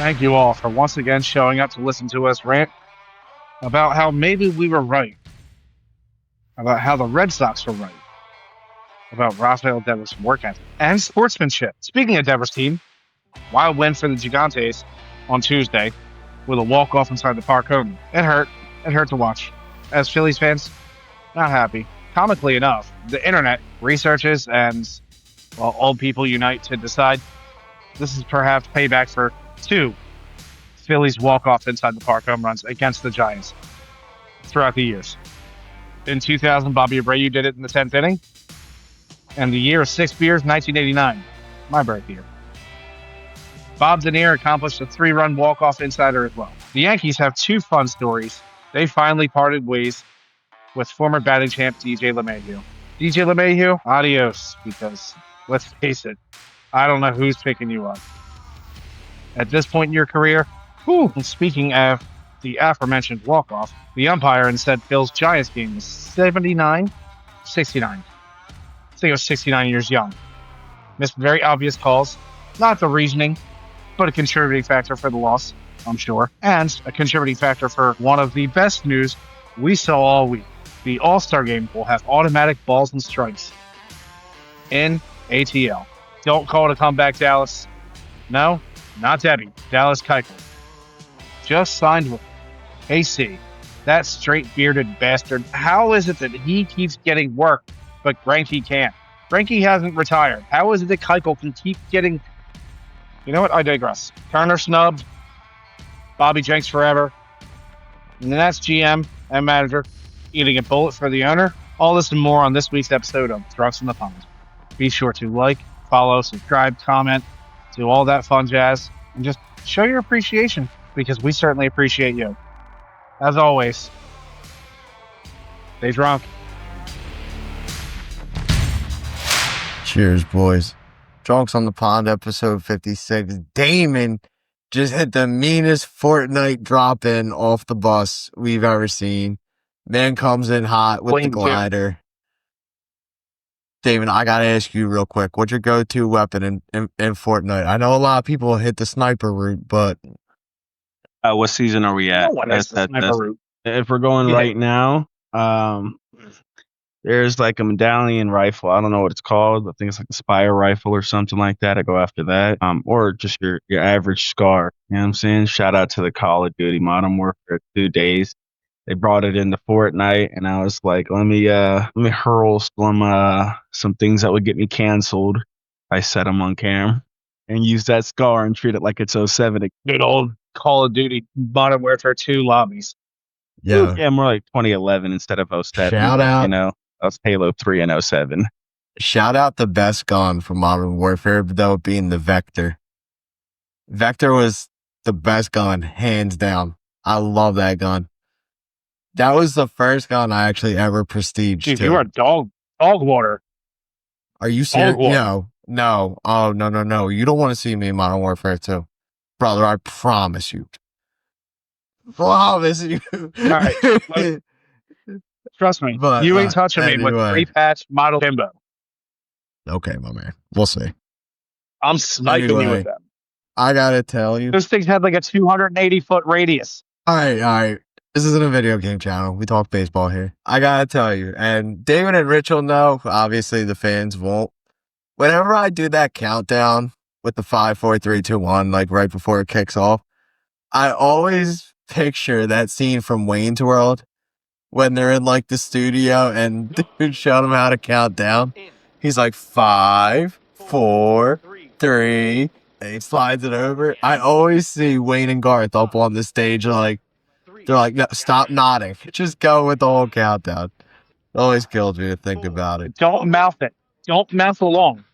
Thank you all for once again showing up to listen to us rant about how maybe we were right, about how the Red Sox were right, about Rafael Devers' work ethic and sportsmanship. Speaking of Devers' team, wild win for the Gigantes on Tuesday with a walk-off inside the park home. It hurt. It hurt to watch. As Phillies fans, not happy. Comically enough, the internet researches and, well, old people unite to decide this is perhaps payback for 2 Phillies walk-off inside the park home runs against the Giants throughout the years. In 2000, Bobby Abreu did it in the 10th inning. And the year of 6 beers, 1989, my birth year. Bob Denier accomplished a 3-run walk-off insider as well. The Yankees have 2 fun stories. They finally parted ways with former batting champ DJ LeMahieu. DJ LeMahieu, adios, because let's face it, I don't know who's picking you up. At this point in your career, and speaking of the aforementioned walk-off, the umpire instead Phil's Giants game was 69. I think it was 69 years young. Missed very obvious calls. Not the reasoning, but a contributing factor for the loss, I'm sure. And a contributing factor for one of the best news we saw all week. The All-Star game will have automatic balls and strikes in ATL. Don't call it a comeback, Dallas. No, not Debbie. Dallas Keuchel just signed with AC. That straight-bearded bastard. How is it that he keeps getting work, but Greinke can't? Greinke hasn't retired. How is it that Keuchel can keep getting... You know what? I digress. Turner snubbed. Bobby Jenks forever. And the Nats GM and manager eating a bullet for the owner. All this and more on this week's episode of Drunks in the Pond. Be sure to like, follow, subscribe, comment, do all that fun jazz, and just show your appreciation, because we certainly appreciate you. As always, stay drunk. Cheers, boys. Drunks on the Pond, episode 56. Damon just hit the meanest Fortnite drop-in off the bus we've ever seen. Man comes in hot with the glider. Damon, I gotta ask you real quick, what's your go-to weapon in Fortnite? I know a lot of people hit the sniper route, but... what season are we at? No one has the sniper route. If we're going right now, there's like a medallion rifle. I don't know what it's called. I think it's like a Spire rifle or something like that. I go after that. Or just your average SCAR. You know what I'm saying? Shout out to the Call of Duty Modern Warfare 2 days. They brought it into Fortnite, and I was like, let me hurl some things that would get me canceled. I set them on cam and use that SCAR and treat it like it's 07. Good old Call of Duty Modern Warfare 2 lobbies. Yeah, more like 2011 instead of 07. Shout out. You know, that was Halo 3 and 07. Shout out the best gun for Modern Warfare, though, being the Vector. Vector was the best gun, hands down. I love that gun. That was the first gun I actually ever prestiged. Jeez, you are dog water. Are you serious? No. Oh, no. You don't want to see me in Modern Warfare 2. Brother, I promise you. Promise you. All right. Trust me. But, you ain't touching me with 3-patch model Kimbo. Okay, my man. We'll see. I'm sniping you with them. I gotta tell you. Those things had like a 280-foot radius. All right. This isn't a video game channel. We talk baseball here. I gotta tell you, and Damon and Rich will know, obviously the fans won't. Whenever I do that countdown with the 5, 4, 3, 2, 1, like right before it kicks off, I always picture that scene from Wayne's World when they're in like the studio and dude showed them how to count down. He's like 5, 4, 3, and he slides it over. I always see Wayne and Garth up on the stage like, they're like, no, stop nodding. Just go with the whole countdown. It always kills me to think about it. Don't mouth it. Don't mouth along.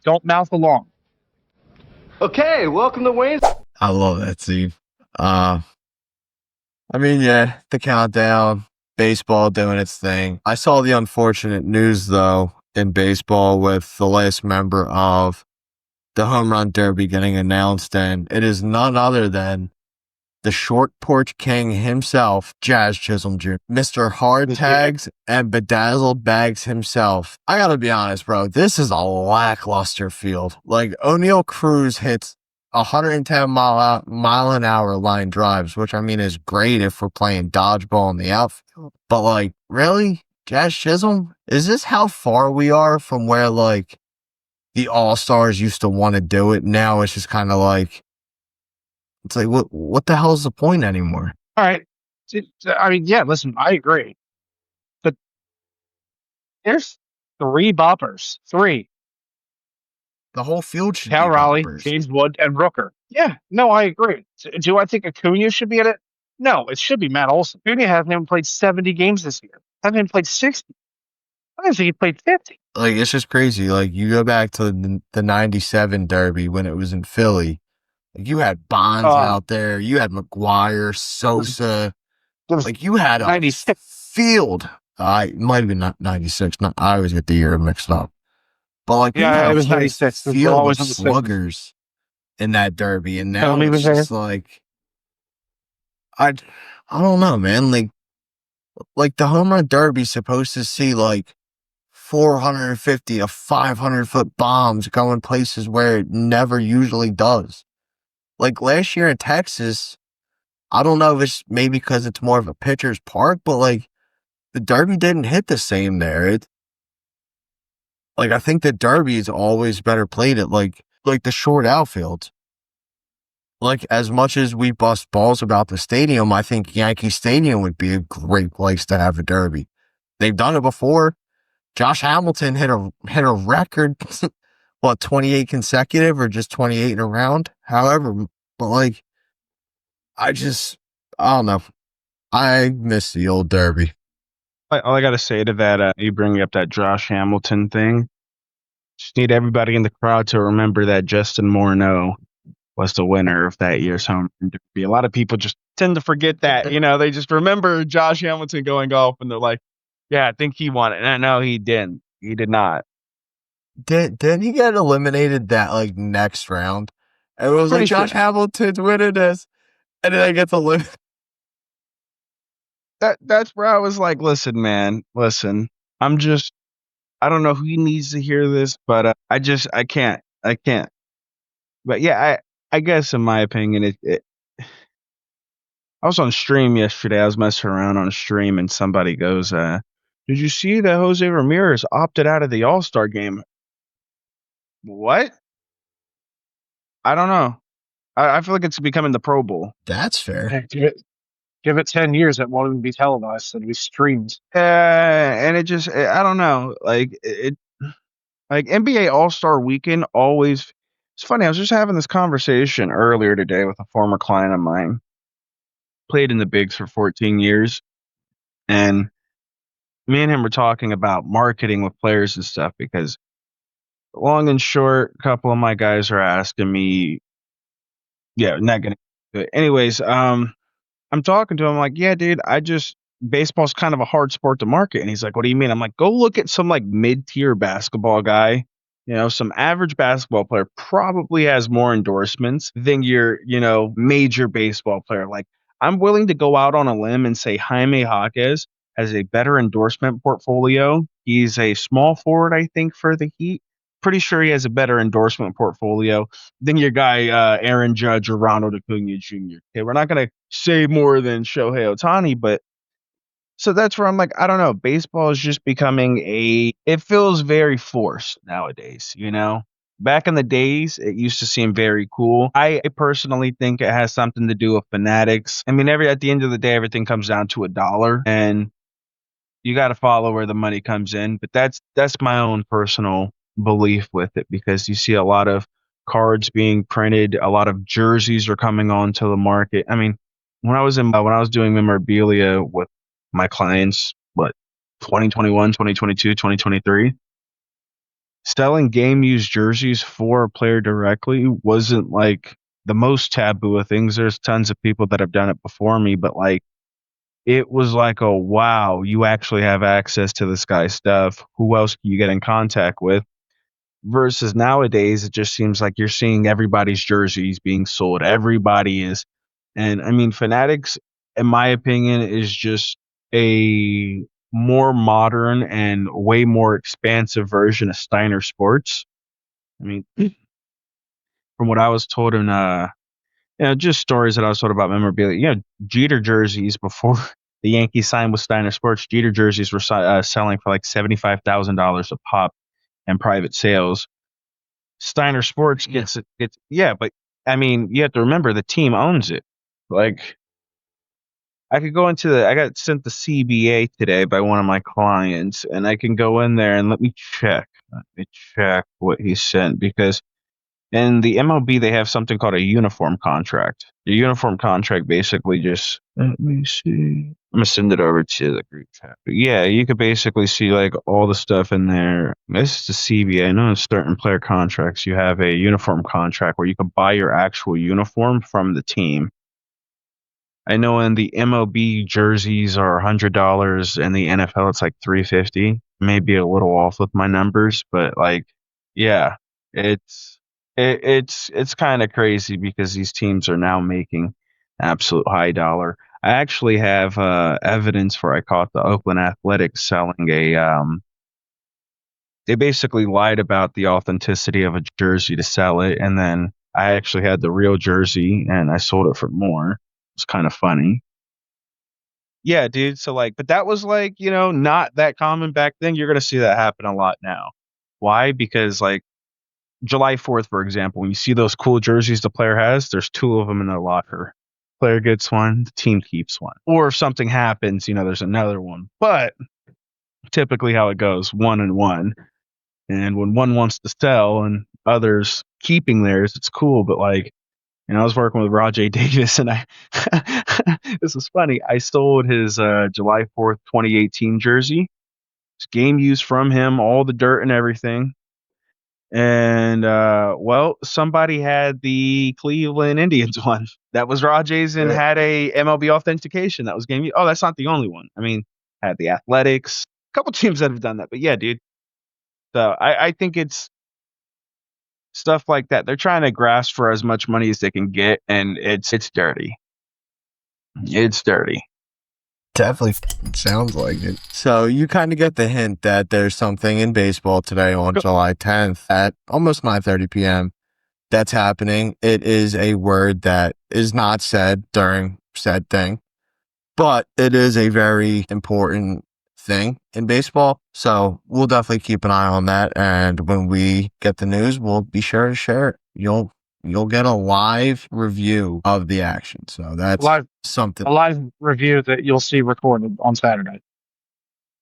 Okay, welcome to Wayne's. I love that scene. The countdown, baseball doing its thing. I saw the unfortunate news, though, in baseball with the last member of the Home Run Derby getting announced, and it is none other than the short porch king himself, Jazz Chisholm Jr., Mr. Hard Tags and Bedazzled Bags himself. I gotta be honest, bro. This is a lackluster field. Like, O'Neal Cruz hits 110 mile an hour line drives, which I mean is great if we're playing dodgeball in the outfield. But like, really, Jazz Chisholm, is this how far we are from where like the All-Stars used to want to do it? Now it's just kind of like, it's like, what the hell is the point anymore? All right. I mean, yeah, listen, I agree. But there's three boppers. Three. The whole field should Cal be Raleigh, boppers. James Wood, and Rooker. Yeah, no, I agree. Do I think Acuna should be in it? No, it should be Matt Olson. Acuna hasn't even played 70 games this year. Hasn't even played 60. I don't think he played 50. Like, it's just crazy. Like, you go back to the 97 Derby when it was in Philly. Like, you had Bonds out there. You had McGuire, Sosa. Like, you had a 96. field. It might have been not 96. I always get the year mixed up. But, like, we had Yeah, a it was whole 96. It was field always of on the sluggers in that Derby. And Tell now me it's what's there. just like, I don't know, man. Like the home run derby's supposed to see like 450 to 500-foot bombs going places where it never usually does. Like last year in Texas, I don't know if it's maybe because it's more of a pitcher's park, but like the derby didn't hit the same there. Like I think the derby is always better played at like the short outfields. Like as much as we bust balls about the stadium, I think Yankee Stadium would be a great place to have a derby. They've done it before. Josh Hamilton hit a record, what, 28 consecutive or just 28 in a round? However, but like, I don't know. I miss the old derby. All I got to say to that, you bring up that Josh Hamilton thing. Just need everybody in the crowd to remember that Justin Morneau was the winner of that year's home run derby. A lot of people just tend to forget that. You know, they just remember Josh Hamilton going off and they're like, yeah, I think he won it. And no, he didn't. He did not. Didn't he get eliminated that like next round? And it was like Josh Hamilton's winning this, and then I get to live. That's where I was like, listen, man, listen. I don't know who needs to hear this, but I can't. But yeah, I guess in my opinion, I was on stream yesterday. I was messing around on stream, and somebody goes, "Did you see that Jose Ramirez opted out of the All-Star game?" What? I don't know. I feel like it's becoming the Pro Bowl. That's fair. Give it 10 years, it won't even be televised. It'll be streamed. And it just, I don't know. Like NBA All-Star Weekend always. It's funny. I was just having this conversation earlier today with a former client of mine. Played in the bigs for 14 years, and me and him were talking about marketing with players and stuff because long and short, a couple of my guys are asking me, yeah, not gonna do it. Anyways, I'm talking to him like, yeah, dude, baseball's kind of a hard sport to market. And he's like, what do you mean? I'm like, go look at some like mid-tier basketball guy. You know, some average basketball player probably has more endorsements than your, major baseball player. Like, I'm willing to go out on a limb and say Jaime Jaquez has a better endorsement portfolio. He's a small forward, I think, for the Heat. Pretty sure he has a better endorsement portfolio than your guy Aaron Judge or Ronald Acuna Jr. Okay, we're not going to say more than Shohei Ohtani, but so that's where I'm like, I don't know. Baseball is just becoming it feels very forced nowadays, Back in the days, it used to seem very cool. I personally think it has something to do with fanatics. I mean, at the end of the day, everything comes down to $1, and you got to follow where the money comes in. But that's my own personal belief with it, because you see a lot of cards being printed, a lot of jerseys are coming onto the market. I mean, when I was doing memorabilia with my clients, 2021, 2022, 2023, selling game used jerseys for a player directly wasn't like the most taboo of things. There's tons of people that have done it before me, but like, it was like, oh, wow, you actually have access to this guy's stuff. Who else can you get in contact with? Versus nowadays, it just seems like you're seeing everybody's jerseys being sold. Everybody is. And I mean, Fanatics, in my opinion, is just a more modern and way more expansive version of Steiner Sports. I mean, from what I was told in just stories that I was told about memorabilia. Jeter jerseys before the Yankees signed with Steiner Sports. Jeter jerseys were selling for like $75,000 a pop in private sales. Steiner Sports gets it. Yeah, but I mean, you have to remember the team owns it. Like, I could go I got sent the CBA today by one of my clients, and I can go in there and let me check. Let me check what he sent, because in the MLB, they have something called a uniform contract. The uniform contract basically just, let me see. I'm going to send it over to the group chat. But yeah, you could basically see like all the stuff in there. This is the CBA. I know in certain player contracts, you have a uniform contract where you can buy your actual uniform from the team. I know in the MLB jerseys are $100, and the NFL it's like $350. Maybe a little off with my numbers, but like, yeah, it's kind of crazy because these teams are now making absolute high dollar. I actually have evidence where I caught the Oakland Athletics selling they basically lied about the authenticity of a jersey to sell it, and then I actually had the real jersey and I sold it for more. It's kind of funny. Yeah, dude. So like, but that was like, not that common back then. You're gonna see that happen a lot now. Why? Because like July 4th, for example, when you see those cool jerseys the player has, there's 2 of them in their locker. Player gets one, the team keeps one. Or if something happens, there's another one. But typically how it goes, 1 and 1. And when one wants to sell and others keeping theirs, it's cool. But like, I was working with Rajay Davis, and this is funny. I sold his July 4th, 2018 jersey. It's game used from him, all the dirt and everything. And somebody had the Cleveland Indians one. That was Rajay's, and had a MLB authentication. That was game used. Oh, that's not the only one. I mean, had the Athletics. A couple teams that have done that. But yeah, dude. So I think it's stuff like that. They're trying to grasp for as much money as they can get, and it's dirty. It's dirty. Definitely sounds like it. So you kind of get the hint that there's something in baseball today on July 10th at almost 9:30 p.m. that's happening. It is a word that is not said during said thing, but it is a very important thing in baseball. So we'll definitely keep an eye on that. And when we get the news, we'll be sure to share it. You'll get a live review of the action. So that's something. A live review that you'll see recorded on Saturday.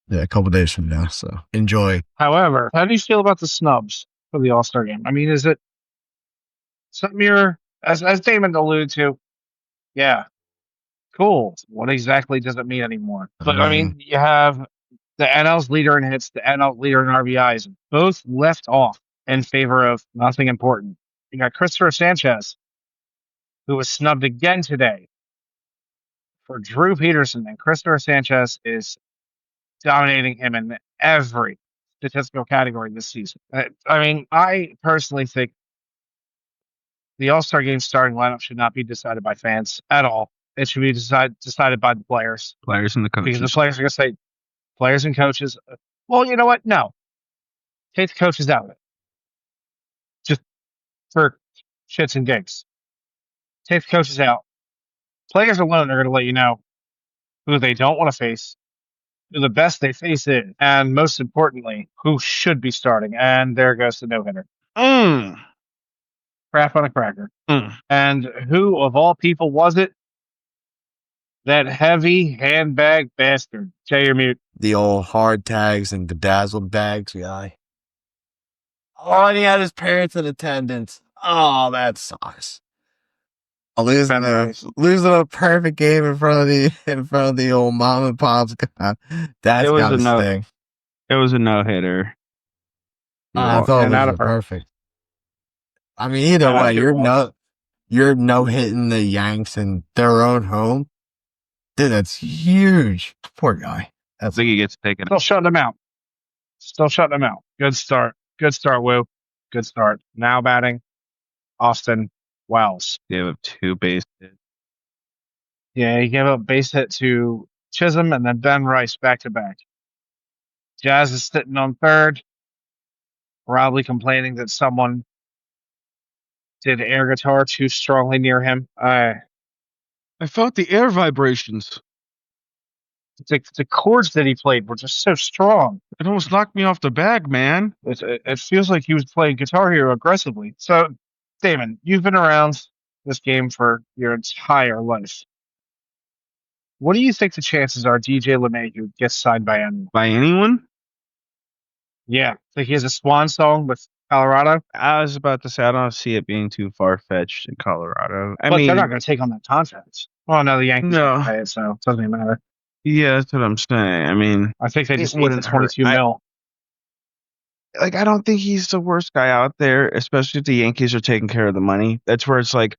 Yeah, a couple days from now. So enjoy. However, how do you feel about the snubs for the All-Star game? I mean, is it something as Damon alluded to? Yeah, cool. What exactly does it mean anymore? But I mean, you have the NL's leader in hits, the NL leader in RBIs, both left off in favor of nothing important. You got Christopher Sanchez, who was snubbed again today for Drew Peterson, and Christopher Sanchez is dominating him in every statistical category this season. I mean, I personally think the All-Star game starting lineup should not be decided by fans at all. It should be decided by the players. Players and the coaches. Because the players are going to say, players and coaches, well, you know what? No. Take the coaches out of it. Just for shits and gigs. Take the coaches out. Players alone are going to let you know who they don't want to face, who the best they face is, and most importantly, who should be starting. And there goes the no-hitter. Crap on a cracker. And who, of all people, was it? That heavy handbag bastard. Jay, you're mute. The old hard tags and bedazzled bags guy. Oh, and he had his parents in attendance. Oh, that sucks. Losing a perfect game in front of the old mom and pop's. That's gotta sting. It was a no-hitter. I thought it was a perfect. I mean, either way, you're no hitting the Yanks in their own home. Dude, that's huge. Poor guy. I think he gets taken. Still shutting him out. Good start. Woo. Good start. Now batting, Austin Wells. Gave up 2 base hits. Yeah, he gave up base hit to Chisholm and then Ben Rice back to back. Jazz is sitting on third, probably complaining that someone Did air guitar too strongly near him? I felt the air vibrations. The chords that he played were just so strong. It almost knocked me off the bag, man. It feels like he was playing Guitar Hero aggressively. So, Damon, you've been around this game for your entire life. What do you think the chances are DJ LeMahieu gets signed by anyone? By anyone? Yeah, think he has a swan song with Colorado? I was about to say, I don't see it being too far-fetched in Colorado. I But they're not mean, going to take on that contract. Well, no, the Yankees are going no. to pay it, so it doesn't even matter. Yeah, that's what I'm saying. I mean, I think they it just need the wouldn't hurt. 22 mil. I don't think he's the worst guy out there, especially if the Yankees are taking care of the money. That's where it's like,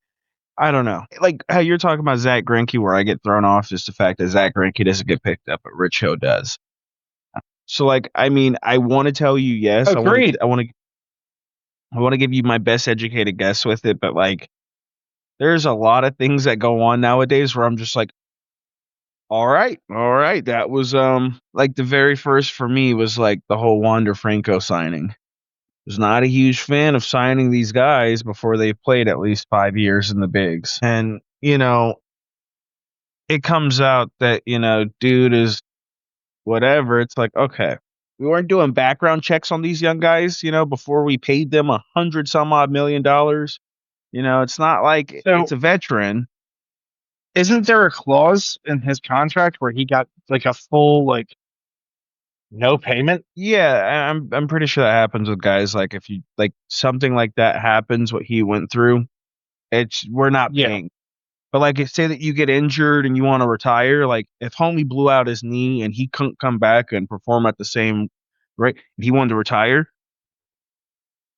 I don't know. Like how you're talking about Zach Greinke, where I get thrown off is the fact that Zach Greinke doesn't get picked up, but Rich Hill does. So, like, I mean, I want to tell you yes. Agreed. I want to give you my best educated guess with it, but like, there's a lot of things that go on nowadays where I'm just like, all right. That was like the very first for me was like the whole Wander Franco signing. Was not a huge fan of signing these guys before they played at least 5 years in the bigs. And, it comes out that, dude is whatever. It's like, okay, we weren't doing background checks on these young guys, before we paid them $100-some-odd million. It's not like So- it's a veteran. Isn't there a clause in his contract where he got like a full no payment? Yeah, I'm pretty sure that happens with guys. Like if you like something like that happens, what he went through, we're not Yeah. paying. But like say that you get injured and you want to retire, like if homie blew out his knee and he couldn't come back and perform at the same rate, if he wanted to retire,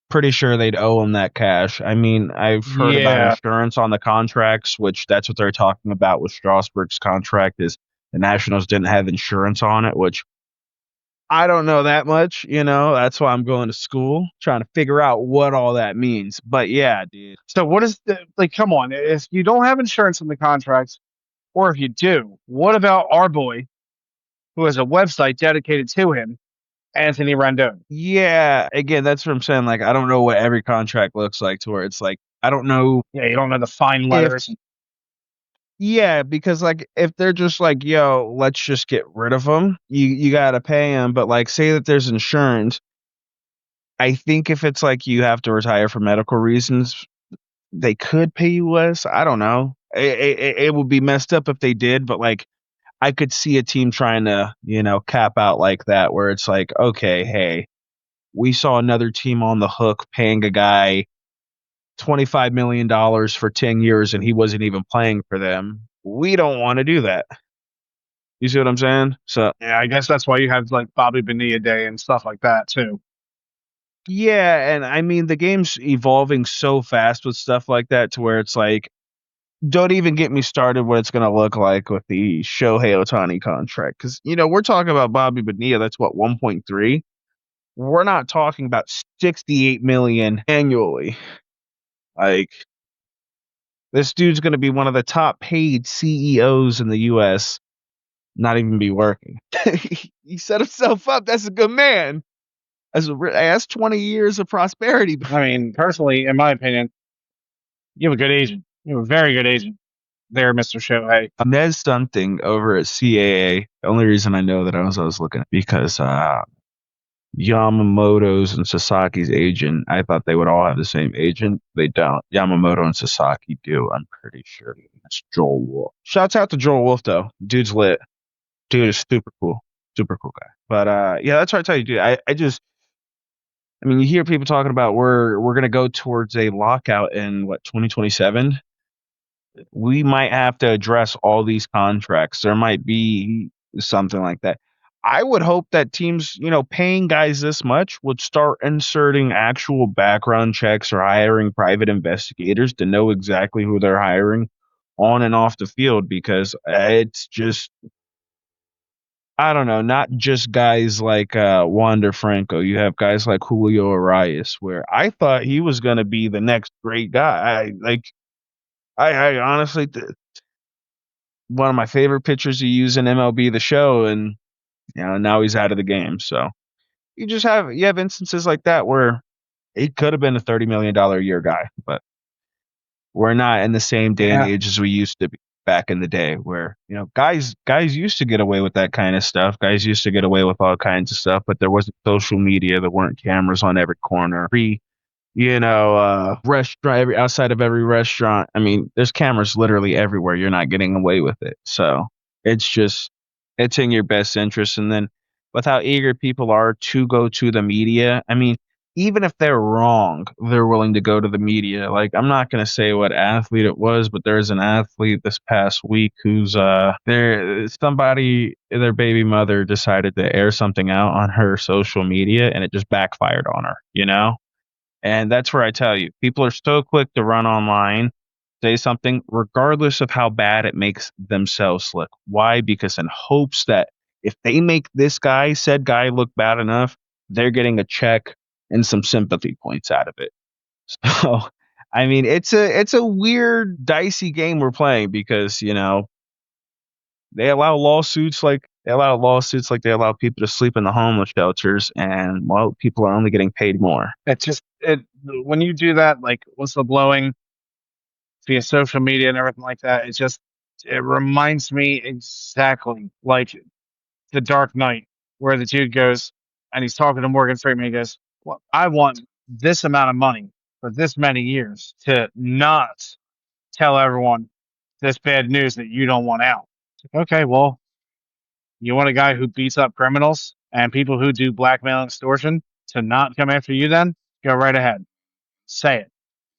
pretty sure they'd owe him that cash. I mean, I've heard about Yeah. insurance on the contracts, which that's what they're talking about with Strasburg's contract is the Nationals didn't have insurance on it, which I don't know that much, that's why I'm going to school, trying to figure out what all that means. But yeah, dude. So what is come on, if you don't have insurance in the contracts, or if you do, what about our boy who has a website dedicated to him, Anthony Rendon? Yeah, again, that's what I'm saying. Like, I don't know what every contract looks like to where it's like, I don't know. Yeah, you don't know the fine letters. Yeah, because like if they're just like, yo, let's just get rid of them, you got to pay them. But like, say that there's insurance. I think if it's like you have to retire for medical reasons, they could pay you less. I don't know. It would be messed up if they did, but like I could see a team trying to, cap out like that where it's like, okay, hey, we saw another team on the hook paying a guy $25 million for 10 years and he wasn't even playing for them. We don't want to do that. You see what I'm saying? So Yeah, I guess that's why you have like Bobby Bonilla Day and stuff like that too. yeah, and I mean the game's evolving so fast with stuff like that to where it's like, don't even get me started what it's going to look like with the Shohei Ohtani contract. Because, we're talking about Bobby Bonilla. That's what, 1.3? We're not talking about 68 million annually. Like, this dude's going to be one of the top paid CEOs in the U.S. Not even be working. He set himself up. That's a good man. That's 20 years of prosperity. I mean, personally, in my opinion, you have a good agent. You have a very good agent there, Mr. Shohei. Ned Stunting over at CAA. The only reason I know that I was looking at because Yamamoto's and Sasaki's agent, I thought they would all have the same agent. They don't. Yamamoto and Sasaki do, I'm pretty sure. That's Joel Wolf. Shouts out to Joel Wolf, though. Dude's lit. Dude is super cool. Super cool guy. But yeah, that's what I tell you, dude. I mean, you hear people talking about we're going to go towards a lockout in, 2027? We might have to address all these contracts. There might be something like that. I would hope that teams, paying guys this much would start inserting actual background checks or hiring private investigators to know exactly who they're hiring on and off the field because it's just, I don't know, not just guys like Wander Franco. You have guys like Julio Arias, where I thought he was going to be the next great guy. I honestly, one of my favorite pitchers to use in MLB The Show, and now he's out of the game. So you have instances like that where he could have been a $30 million a year guy, but We're not in the same day and age as we used to be back in the day, where guys used to get away with that kind of stuff. Guys used to get away with all kinds of stuff, but there wasn't social media. There weren't cameras on every corner. Restaurant outside of every restaurant. I mean, there's cameras literally everywhere. You're not getting away with it. So it's in your best interest. And then with how eager people are to go to the media, I mean, even if they're wrong, they're willing to go to the media. Like, I'm not going to say what athlete it was, but there's an athlete this past week who's their baby mother decided to air something out on her social media, and it just backfired on her. And that's where I tell you, people are so quick to run online, say something, regardless of how bad it makes themselves look. Why? Because in hopes that if they make said guy look bad enough, they're getting a check and some sympathy points out of it. So, I mean, it's a weird, dicey game we're playing because, they allow lawsuits like they allow people to sleep in the homeless shelters, and people are only getting paid more. When you do that, like whistleblowing via social media and everything like that, it reminds me exactly like The Dark Knight, where the dude goes and he's talking to Morgan Freeman. He goes, "Well, I want this amount of money for this many years to not tell everyone this bad news that you don't want out." Okay, well, you want a guy who beats up criminals and people who do blackmail and extortion to not come after you? Then go right ahead. Say it.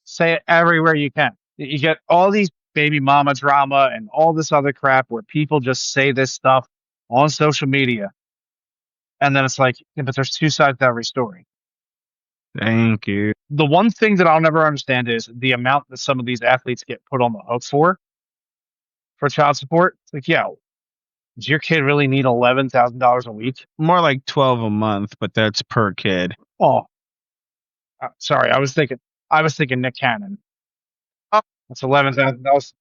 Say it everywhere you can. You get all these baby mama drama and all this other crap where people just say this stuff on social media. And then it's like, yeah, but there's two sides to every story. Thank you. The one thing that I'll never understand is the amount that some of these athletes get put on the hook for child support. It's like, yeah, does your kid really need $11,000 a week? More like 12 a month, but that's per kid. Oh, sorry. I was thinking Nick Cannon. Oh, that's $11,000.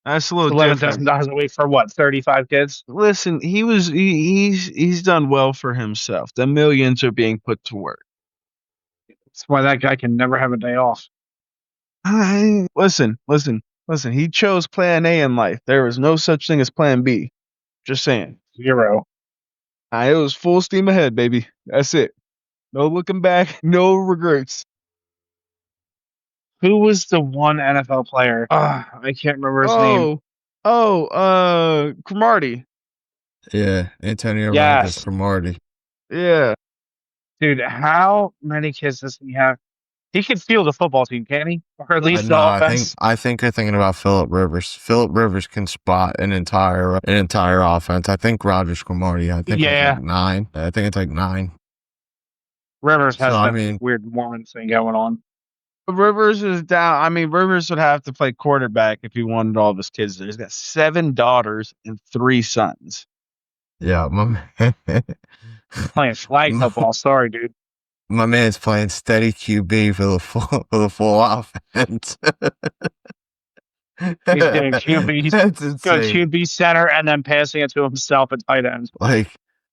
That's a little $11,000 a week for what? 35 kids? Listen, he's done well for himself. The millions are being put to work. That's why that guy can never have a day off. Listen. He chose plan A in life. There is no such thing as plan B. Just saying. 0. It was full steam ahead, baby. That's it. No looking back. No regrets. Who was the one NFL player? I can't remember his name. Cromartie. Yeah, Antonio Rogers Cromartie. Yeah. Dude, how many kids does he have? He can field a football team, can't he? Or at least the offense? I think they're thinking about Phillip Rivers. Phillip Rivers can spot an entire offense. I think Rogers Cromartie. I think it's like 9. I think it's like 9. Rivers has that weird Mormon thing going on. Rivers is down. I mean, Rivers would have to play quarterback if he wanted all of his kids there. He's got 7 daughters and 3 sons. Yeah, my man. Playing flag football. Sorry, dude. My man's playing steady QB for the full offense. He's doing QB. He's going QB center and then passing it to himself at tight end. Like,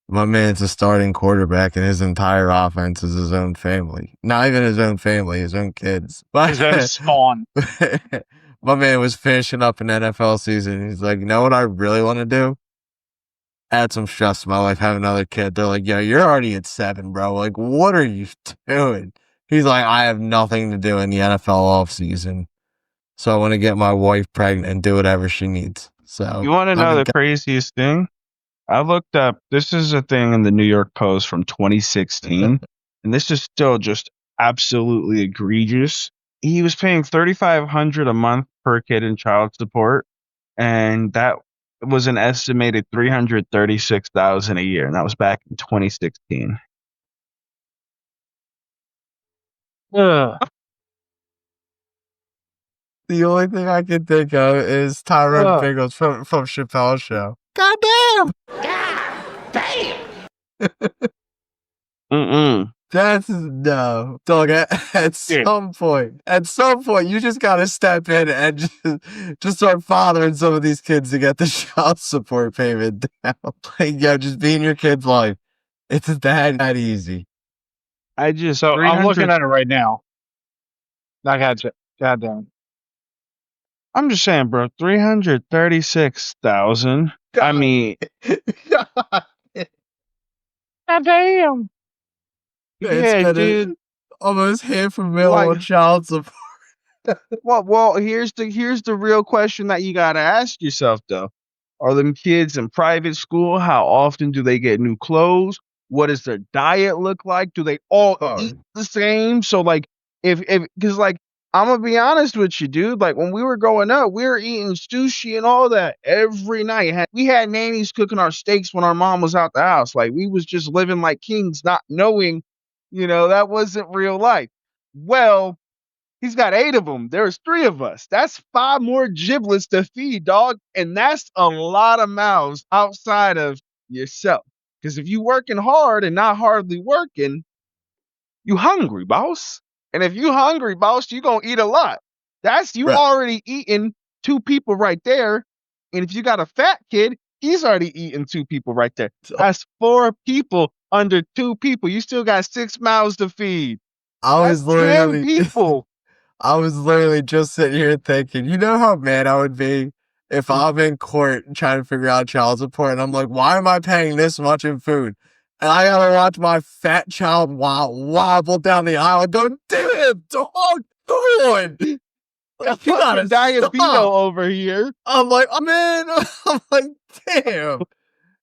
my man's a starting quarterback, and his entire offense is his own family. Not even his own family, his own kids. His own spawn. My man was finishing up an NFL season. He's like, you know what I really want to do? Add some stress to my life, have another kid. They're like, yo, you're already at 7, bro. Like, what are you doing? He's like, I have nothing to do in the NFL offseason. So I want to get my wife pregnant and do whatever she needs. So you want to know the craziest thing? I looked up, this is a thing in the New York Post from 2016, and this is still just absolutely egregious. He was paying $3,500 a month per kid in child support, and that was an estimated $336,000 a year, and that was back in 2016. The only thing I can think of is Tyrone Biggles from Chappelle's Show. God damn! That's no, dog. At some point, you just gotta step in and just start fathering some of these kids to get the child support payment down. Like, yo, just be in your kid's life. It's that easy. I'm looking at it right now. I got you. God damn. I'm just saying, bro. 336,000. I mean, God, God damn. it's yeah, been dude. almost half a mil Like, on child support. well, here's the real question that you gotta ask yourself though. Are them kids in private school? How often do they get new clothes? What does their diet look like? Do they all eat the same? So like if because like I'm gonna be honest with you, dude. Like when we were growing up, we were eating sushi and all that every night. We had nannies cooking our steaks when our mom was out the house. Like we was just living like kings, not knowing, that wasn't real life. Well, he's got 8 of them. There's 3 of us. That's 5 more giblets to feed, dog. And that's a lot of mouths outside of yourself. Because if you working hard and not hardly working, you hungry, boss. And if you hungry, boss, you gonna eat a lot. That's you Right. already eating 2 people right there. And if you got a fat kid, he's already eating 2 people right there. That's 4 people under 2 people. You still got 6 mouths to feed. I That's was 10 literally, people. I was literally just sitting here thinking, you know how mad I would be if I'm in court trying to figure out child support, and I'm like, why am I paying this much in food? And I gotta watch my fat child wobble down the aisle and go, damn, dog, come on. Like, you gotta Diabeto stop. over here. I'm like, oh man, I'm like, damn.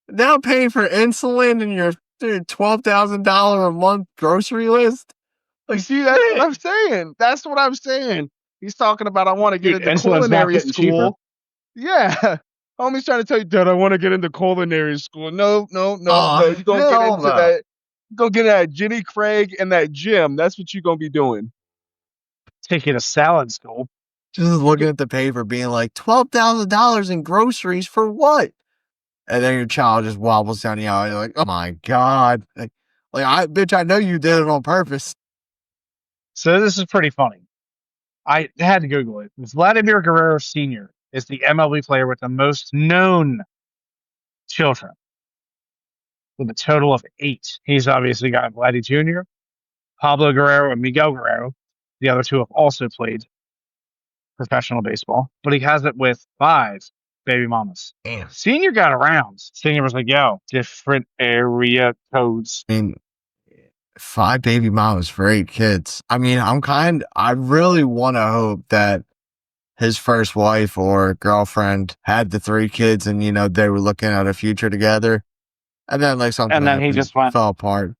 Now paying for insulin and your $12,000 a month grocery list. You see, that's what I'm saying. That's what I'm saying. He's talking about I want to get Dude, into insulin's not culinary getting cheaper. school. Yeah. Homie's trying to tell you, Dad, I want to get into culinary school. No. Oh, You're gonna get hell into no. that. Go get that Jenny Craig and that gym. That's what you're gonna be doing. Take you to salad school. Just looking at the paper being like, $12,000 in groceries for what? And then your child just wobbles down the aisle. You're like, oh my God. Bitch, I know you did it on purpose. So this is pretty funny. I had to Google it. Vladimir Guerrero Sr. is the MLB player with the most known children, with a total of 8. He's obviously got Vladdy Jr., Pablo Guerrero, and Miguel Guerrero. The other 2 have also played professional baseball, but he has it with 5 baby mamas. Damn. Senior got around. Senior was like, yo, different area codes. I mean, 5 baby mamas for 8 kids. I mean, I really want to hope that his first wife or girlfriend had the 3 kids and, they were looking at a future together. And then something And then he happened, just went, fell apart.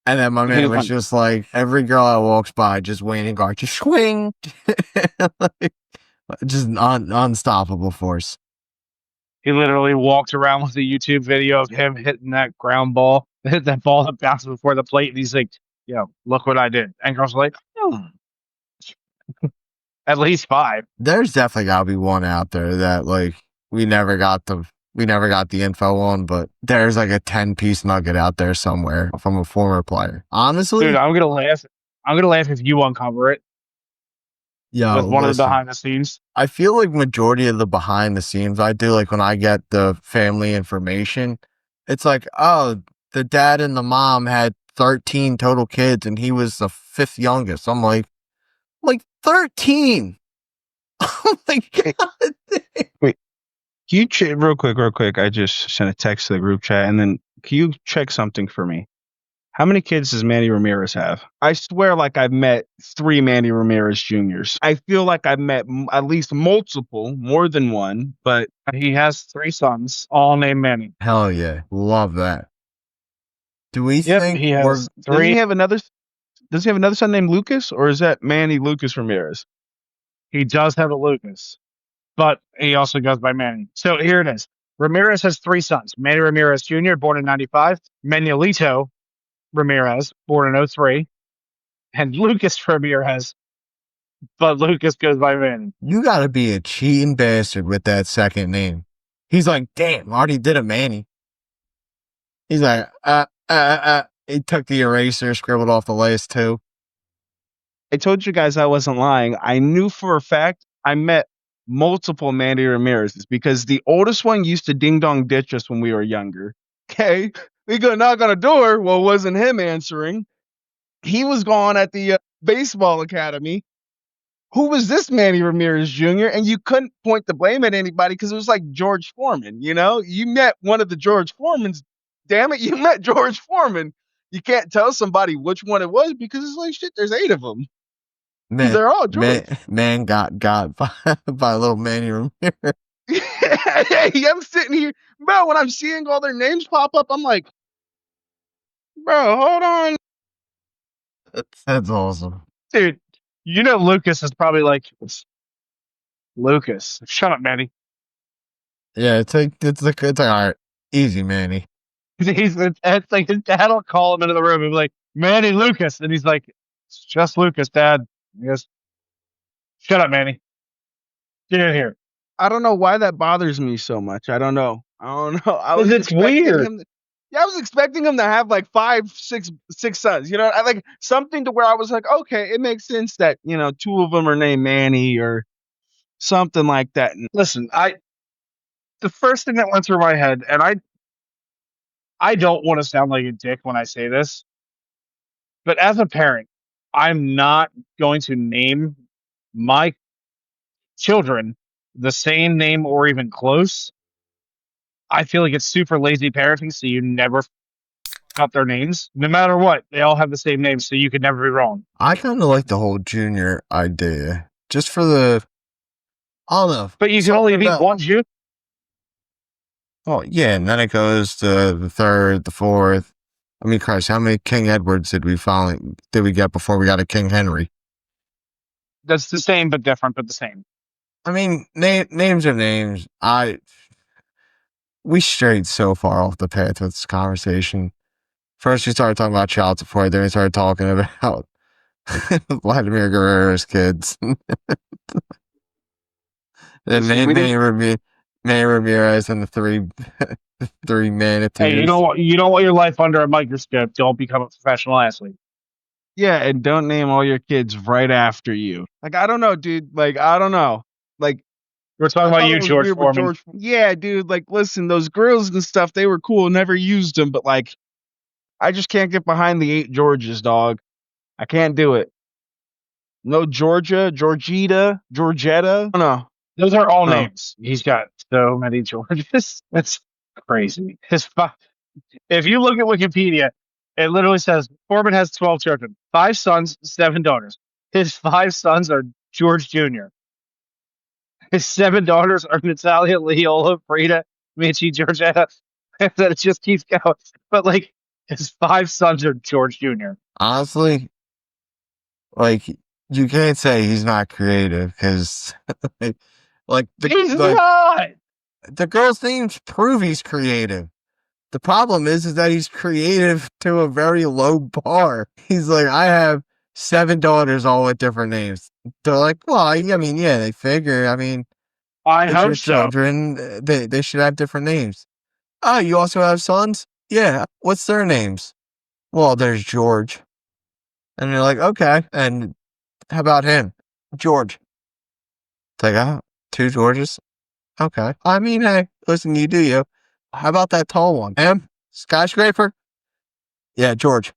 And then my man was just like, every girl that walks by, just waiting guard, just swing. Just unstoppable force. he literally walked around with a YouTube video of him hitting that ground ball, hit that ball that bounced before the plate. And he's like, yo, look what I did. And girls are like, at least 5. There's definitely gotta be one out there that we never got the info on, but there's like a 10-piece nugget out there somewhere from a former player. Honestly, Dude, I'm gonna laugh. I'm gonna laugh if you uncover it with one of the behind the scenes. I feel like majority of the behind the scenes I do, like when I get the family information, it's like, oh, the dad and the mom had 13 total kids and he was the 5th youngest. I'm like 13. Oh my God. Wait, can you check real quick? I just sent a text to the group chat, and then can you check something for me? How many kids does Manny Ramirez have? I swear, like I've met 3 Manny Ramirez Juniors. I feel like I've met at least multiple, more than one, but He has 3 sons, all named Manny. Hell yeah. Love that. Do we think he has does 3. he have another son named Lucas, or is that Manny Lucas Ramirez? He does have a Lucas, but he also goes by Manny. So here it is. Ramirez has 3 sons. Manny Ramirez Jr., born in 95. Manuelito Ramirez, born in 03. And Lucas Ramirez, but Lucas goes by Manny. You gotta be a cheating bastard with that second name. He's like, damn, I already did a Manny. He's like, he took the eraser, scribbled off the last 2. I told you guys I wasn't lying. I knew for a fact I met multiple Manny Ramirez's because the oldest one used to ding dong ditch us when we were younger. Okay. We go knock on a door. Well, it wasn't him answering. He was gone at the baseball academy. who was this Manny Ramirez Jr.? And you couldn't point the blame at anybody because it was like George Foreman. You know, you met one of the George Foremans. Damn it, you met George Foreman. You can't tell somebody which one it was because it's like shit. There's 8 of them. Man, They're all George. man got by little Manny Ramirez. Hey, I'm sitting here, bro. When I'm seeing all their names pop up, I'm like, bro, hold on, That's awesome. Dude, you know Lucas is probably like, Lucas. Shut up, Manny. Yeah, it's like all right, easy, Manny. It's like his dad will call him into the room and be like, Manny Lucas. And he's like, it's just Lucas, Dad. He goes, shut up, Manny. Get in here. I don't know why that bothers me so much. I don't know. I was It's expecting weird. him. I was expecting him to have like 5, 6 sons. You know, I like something to where I was like, okay, it makes sense that 2 of them are named Manny or something like that. Listen, the first thing that went through my head, and I don't want to sound like a dick when I say this, but as a parent, I'm not going to name my children the same name or even close. I feel like it's super lazy parenting, so you never up their names. No matter what, they all have the same name, so you could never be wrong. I kind of like the whole junior idea, just for the. I don't know. But you can only be one junior. Oh yeah, and then it goes to the 3rd, the 4th. I mean, Christ, how many King Edwards did we get before we got a King Henry? That's the same but different, but the same. I mean, names are names. We strayed so far off the path with this conversation. First, we started talking about child support. Then we started talking about Vladimir Guerrero's kids. Then Manny Ramirez and the three manatees. Hey, you don't want your life under a microscope. Don't become a professional athlete. Yeah, and don't name all your kids right after you. Like, I don't know, dude. Like, I don't know. Like, we're talking about you, George Foreman. Yeah, dude. Like, listen, those grills and stuff, they were cool. Never used them, but like, I just can't get behind the 8 Georges, dog. I can't do it. No Georgia, Georgetta. No. Those are all names. He's got so many Georges. That's crazy. If you look at Wikipedia, it literally says Foreman has 12 children, 5 sons, 7 daughters. His 5 sons are George Jr. His 7 daughters are Natalia, Leola, Frida, Michi, Georgetta. And then it just keeps going. But like his 5 sons are George Jr. Honestly, like you can't say he's not creative because He's not. The girls' names prove he's creative. The problem is that he's creative to a very low bar. He's like, I have 7 daughters all with different names. They're like, well, I mean, yeah, they figure. I mean, I hope so. Children, they should have different names. Oh, you also have sons? Yeah. What's their names? Well, there's George. And they're like, okay. And how about him? George. It's like, oh, 2 Georges? Okay. I mean, hey, listen, you do you. How about that tall one? Skyscraper? Yeah, George.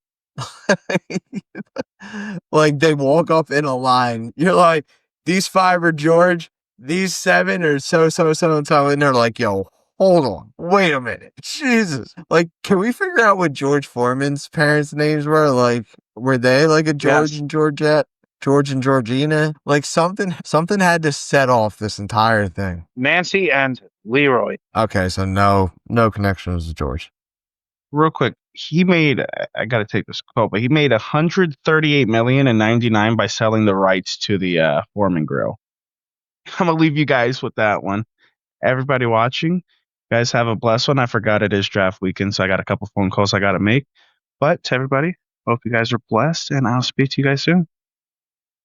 Like, they walk up in a line. You're like, these 5 are George. These 7 are so. And they're like, yo, hold on. Wait a minute. Jesus. Like, can we figure out what George Foreman's parents' names were? Like, were they like a George and Georgette? George and Georgina? Like, something had to set off this entire thing. Nancy and Leroy. Okay, so no connections to George. Real quick, I got to take this quote, but he made $138,099,099 by selling the rights to the Foreman grill. I'm going to leave you guys with that one. Everybody watching, you guys have a blessed one. I forgot it is draft weekend, so I got a couple phone calls I got to make. But to everybody, hope you guys are blessed, and I'll speak to you guys soon.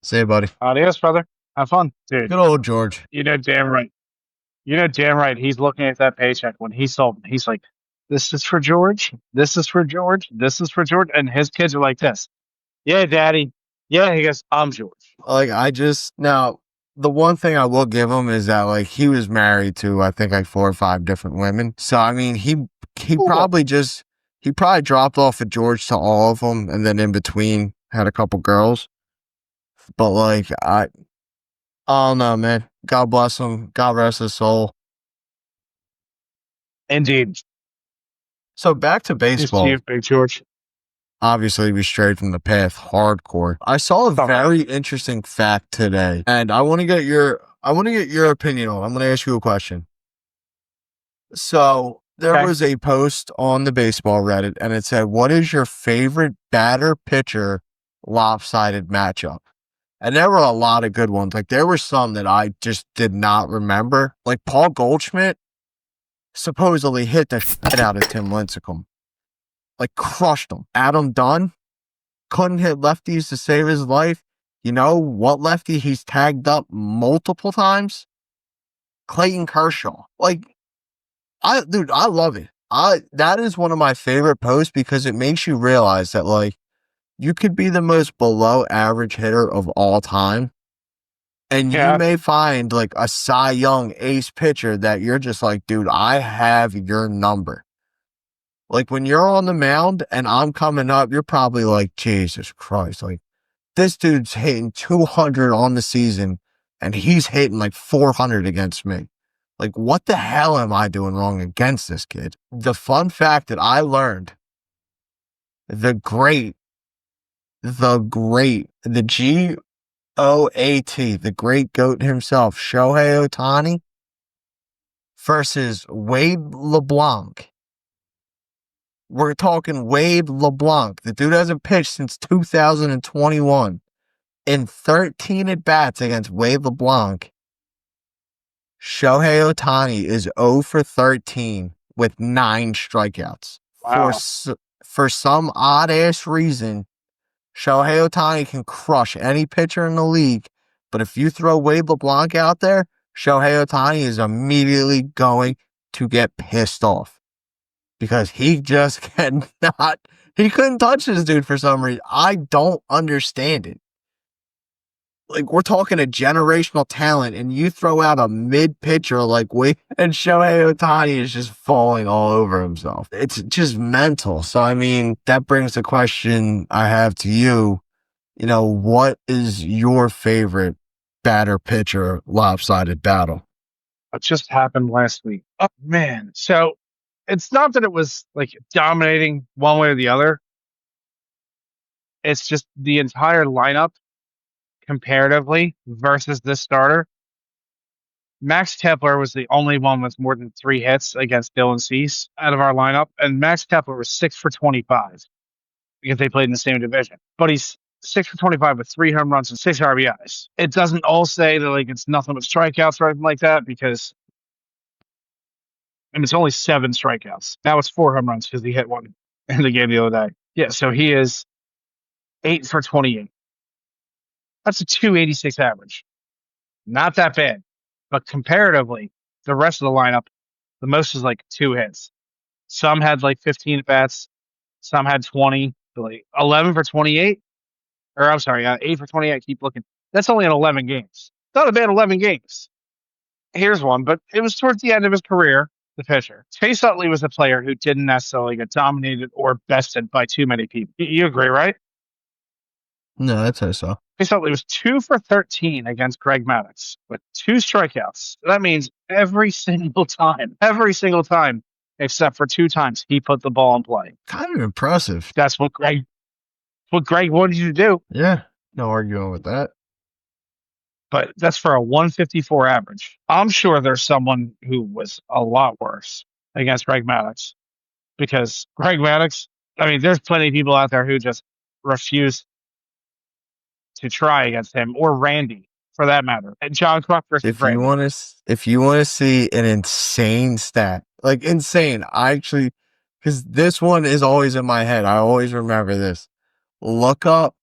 See you, buddy. Adios, brother. Have fun, dude. Good old George. You know damn right. He's looking at that paycheck when he sold. He's like, this is for George. This is for George. This is for George. And his kids are like this. Yeah, Daddy. Yeah, he goes, I'm George. Like, now, the one thing I will give him is that, like, he was married to, I think, like 4 or 5 different women. So, I mean, he probably dropped off at George to all of them, and then in between had a couple girls. But, like, Oh no, man. God bless him. God rest his soul. Indeed. So back to Here's to baseball. you, Big George. Obviously, we strayed from the path hardcore. I saw a very interesting fact today, and I want to get your opinion on it. I'm going to ask you a question. So there Okay. was a post on the baseball Reddit, and it said, "What is your favorite batter pitcher lopsided matchup?" And there were a lot of good ones. Like there were some that I just did not remember. Like Paul Goldschmidt supposedly hit the shit out of Tim Lincecum. Like crushed him. Adam Dunn couldn't hit lefties to save his life. You know what lefty he's tagged up multiple times? Clayton Kershaw. Like, I love it. That is one of my favorite posts because it makes you realize that like you could be the most below average hitter of all time. And you may find like a Cy Young ace pitcher that you're just like, dude, I have your number. Like when you're on the mound and I'm coming up, you're probably like, Jesus Christ, like this dude's hitting 200 on the season and he's hitting like 400 against me. Like, what the hell am I doing wrong against this kid? The fun fact that I learned, the GOAT, the GOAT, the great GOAT himself, Shohei Ohtani versus Wade LeBlanc. We're talking Wade LeBlanc. The dude hasn't pitched since 2021. In 13 at-bats against Wade LeBlanc, Shohei Ohtani is 0 for 13 with 9 strikeouts. Wow. For some odd-ass reason, Shohei Ohtani can crush any pitcher in the league, but if you throw Wade LeBlanc out there, Shohei Ohtani is immediately going to get pissed off. Because he just cannot, he couldn't touch this dude for some reason. I don't understand it. Like, we're talking a generational talent, and you throw out a mid pitcher like Wade, and Shohei Ohtani is just falling all over himself. It's just mental. So, I mean, that brings the question I have to you. You know, what is your favorite batter pitcher lopsided battle? It just happened last week. Oh, man. So it's not that it was like dominating one way or the other. It's just the entire lineup comparatively versus this starter. Max Kepler was the only one with more than 3 hits against Dylan Cease out of our lineup. And Max Kepler was 6 for 25 because they played in the same division. But he's 6 for 25 with 3 home runs and 6 RBIs. It doesn't all say that like it's nothing but strikeouts or anything like that because and it's only 7 strikeouts. Now it's 4 home runs because he hit one in the game the other day. Yeah, so he is 8 for 28. That's a 286 average. Not that bad. But comparatively, the rest of the lineup, the most is like 2 hits. Some had like 15 at bats. Some had 20. Like 11 for 28. Or I'm sorry, 8 for 28. I keep looking. That's only in 11 games. Not a bad 11 games. Here's one, but it was towards the end of his career. The pitcher. Chase Utley was a player who didn't necessarily get dominated or bested by too many people. You agree, right? No, I'd say so. Chase Utley was 2 for 13 against Greg Maddux with 2 strikeouts. That means every single time, except for 2 times, he put the ball in play. Kind of impressive. That's what Greg wanted you to do. Yeah, no arguing with that. But that's for a 154 average. I'm sure there's someone who was a lot worse against Greg Maddux because Greg Maddux, I mean, there's plenty of people out there who just refuse to try against him or Randy for that matter. And John Kruk versus If you want to see an insane stat, like insane, I actually, because this one is always in my head. I always remember this. Look up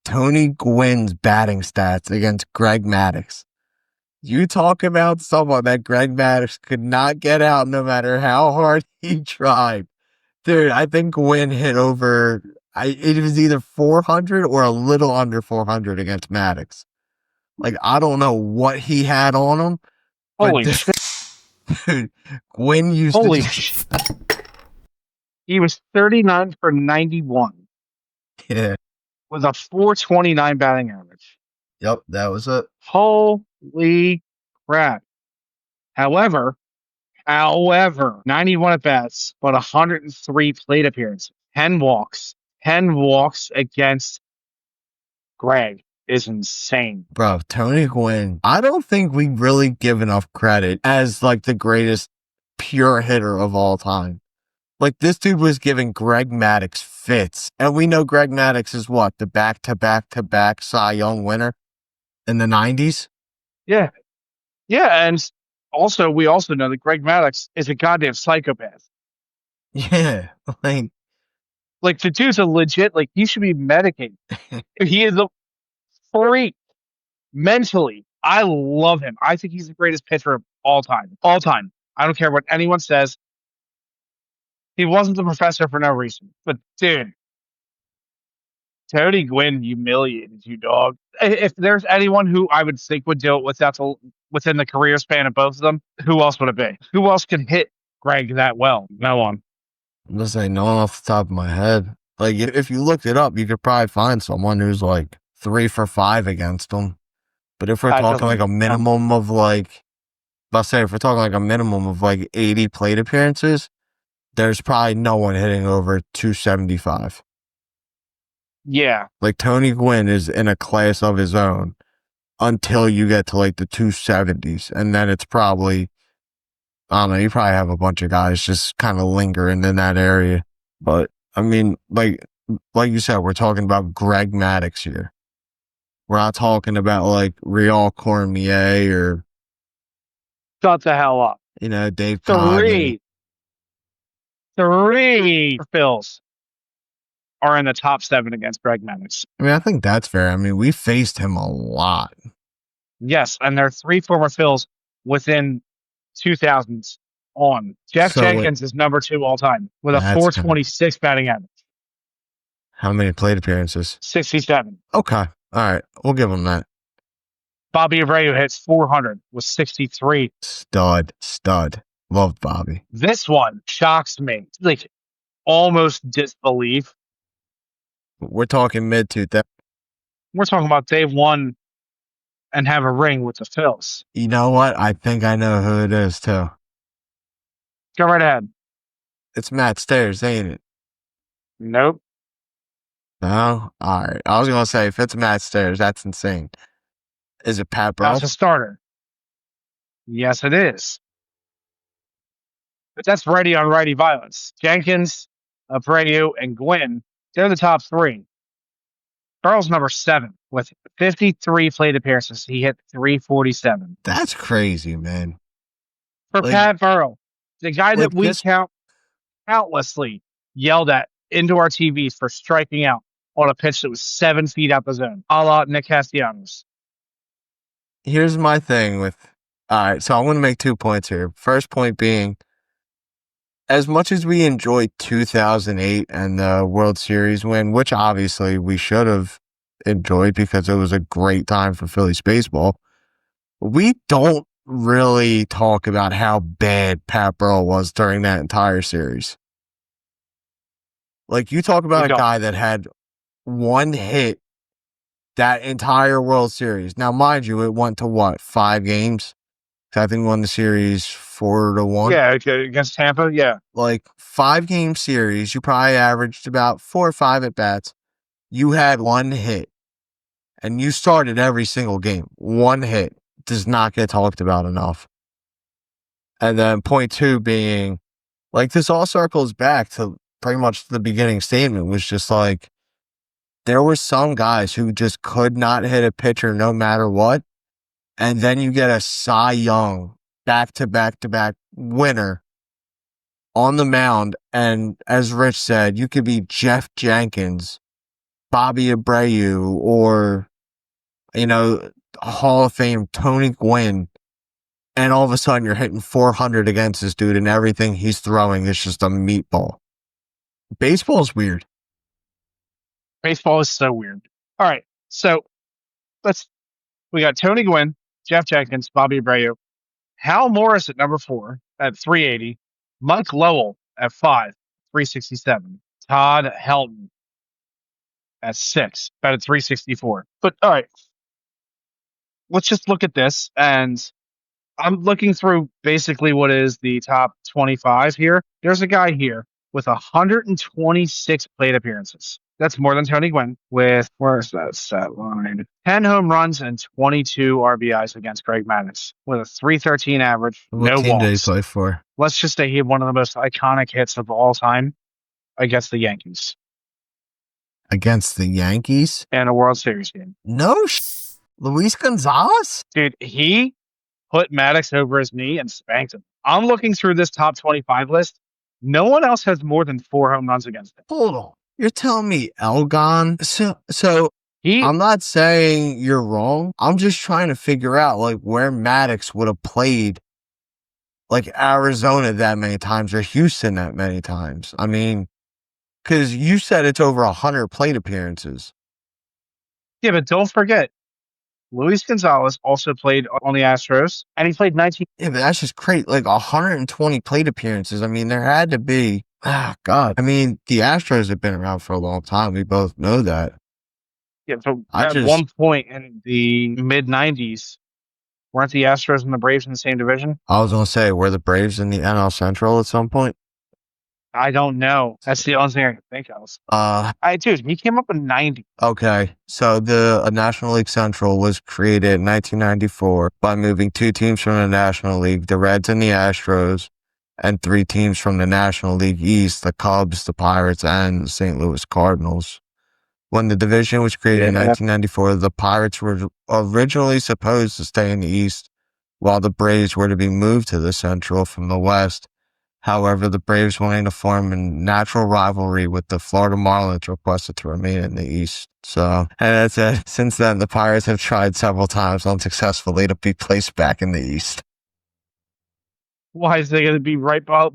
Tony Gwynn's batting stats against Greg Maddux. You talk about someone that Greg Maddux could not get out no matter how hard he tried. Dude, I think Gwynn hit over, it was either 400 or a little under 400 against Maddux. Like, I don't know what he had on him. Holy shit. Dude, Gwynn used Holy to... shit. He was 39 for 91. Yeah. With a 429 batting average. Yep, that was it. Holy Holy crap. However, 91 at bats, but 103 plate appearances, 10 walks. 10 walks against Greg is insane. Bro, Tony Gwynn, I don't think we really give enough credit as like the greatest pure hitter of all time. Like, this dude was giving Greg Maddux fits. And we know Greg Maddux is what? The back-to-back-to-back Cy Young winner in the 90s? Yeah. Yeah, and we also know that Greg Maddux is a goddamn psychopath. Yeah. Like, the dude's a legit, like, he should be medicated. He is a freak mentally. I love him. I think he's the greatest pitcher of all time. All time. I don't care what anyone says. He wasn't the professor for no reason. But, dude, Tony Gwynn humiliated you, dog. If there's anyone who I would think would do it within the career span of both of them, who else would it be? Who else can hit Greg that well? No one. I'm just saying, no one off the top of my head. Like, if you looked it up, you could probably find someone who's like 3 for 5 against him. But if we're That talking doesn't like a minimum of like, let's say if we're talking like a minimum of like 80 plate appearances, there's probably no one hitting over 275. Yeah. Like, Tony Gwynn is in a class of his own until you get to like the 270s. And then it's probably, I don't know, you probably have a bunch of guys just kind of lingering in that area. But I mean, like you said, we're talking about Greg Maddux here. We're not talking about like Real Cormier or, Shut the hell up. you know, Dave Cobb. Three Phils are in the top 7 against Greg Maddux. I mean, I think that's fair. I mean, we faced him a lot. Yes, and there are 3 former Phils within 2000s on. Jeff Jenkins is number 2 all time with a 426 batting average. How many plate appearances? 67. Okay. All right. We'll give him that. Bobby Abreu hits 400 with 63. Stud. Love Bobby. This one shocks me. Like, almost disbelief. We're talking mid-2000s. We're talking about they won and have a ring with the Phils. You know what? I think I know who it is, too. Go right ahead. It's Matt Stairs, ain't it? Nope. No? All right. I was going to say, if it's Matt Stairs, that's insane. Is it Pat Burrell? That's a starter. Yes, it is. But that's righty on righty violence. Jenkins, Abreu, and Gwynn, they're the top 3. Burrell's number 7 with 53 plate appearances. He hit 347. That's crazy, man. For Pat Burrell, the guy that we countlessly yelled at into our TVs for striking out on a pitch that was 7 feet out the zone, a la Nick Castellanos. Here's my thing with, all right, so I'm going to make 2 points here. First point being, as much as we enjoyed 2008 and the World Series win, which obviously we should have enjoyed because it was a great time for Phillies baseball, we don't really talk about how bad Pat Burrell was during that entire series. Like, you talk about a guy that had 1 hit that entire World Series. Now, mind you, it went to what, 5 games? I think we won the series 4-1. Yeah, against Tampa, yeah. Like, 5-game series, you probably averaged about 4 or 5 at bats. You had 1 hit, and you started every single game. 1 hit does not get talked about enough. And then point 2 being, like, this all circles back to pretty much the beginning statement, was just like, there were some guys who just could not hit a pitcher no matter what. And then you get a Cy Young back-to-back-to-back winner on the mound. And as Rich said, you could be Jeff Jenkins, Bobby Abreu, or, you know, Hall of Fame Tony Gwynn. And all of a sudden you're hitting 400 against this dude and everything he's throwing is just a meatball. Baseball's weird. Baseball is so weird. All right, so we got Tony Gwynn, Jeff Jenkins, Bobby Abreu, Hal Morris at number 4 at 380, Mike Lowell at 5, 367, Todd Helton at 6, about at 364. But all right, let's just look at this. And I'm looking through basically what is the top 25 here. There's a guy here with 126 plate appearances. That's more than Tony Gwynn with, where's that stat line? 10 home runs and 22 RBIs against Greg Maddux with a 313 average, What no team did he walks. play for? Let's just say he had one of the most iconic hits of all time against the Yankees Against the Yankees? in a World Series game. No Luis Gonzalez? Dude, he put Maddux over his knee and spanked him. I'm looking through this top 25 list. No one else has more than 4 home runs against him. Hold on. You're telling me Elgon? So He, I'm not saying you're wrong. I'm just trying to figure out like where Maddux would have played like Arizona that many times or Houston that many times. I mean, because you said it's over 100 plate appearances. yeah, but don't forget, Luis Gonzalez also played on the Astros, and he played 19. Yeah, but that's just crazy. Like 120 plate appearances. I mean, there had to be. Ah, God. I mean, the Astros have been around for a long time. We both know that. Yeah, so I at just- one point in the mid 90s, weren't the Astros and the Braves in the same division? I was going to say, were the Braves in the NL Central at some point? I don't know. That's the only thing I can think of. Dude, he came up in 90. Okay. So the National League Central was created in 1994 by moving 2 teams from the National League, the Reds and the Astros, and 3 teams from the National League East, the Cubs, the Pirates, and the St. Louis Cardinals. When the division was created in 1994, the Pirates were originally supposed to stay in the East, while the Braves were to be moved to the Central from the West. However, the Braves wanting to form a natural rivalry with the Florida Marlins requested to remain in the East. So, and that's it. Since then, the Pirates have tried several times unsuccessfully to be placed back in the East. Why is they going to be right below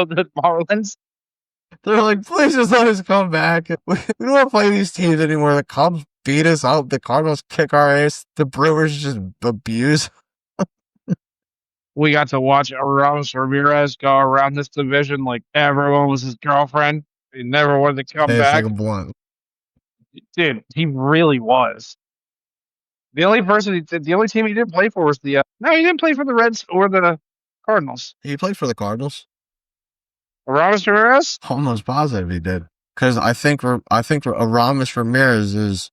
the Marlins? They're like, please just let us come back. We don't want to play these teams anymore. The Cubs beat us out. The Cardinals kick our ass. The Brewers just abuse. We got to watch Ramos Ramirez go around this division like everyone was his girlfriend. He never wanted to come It's back. like a blunt. Dude, he really was. The only team he didn't play for was he didn't play for the Reds or the Cardinals. He played for the Cardinals. Ramos Ramirez? Almost positive he did. Because I think Ramos Ramirez is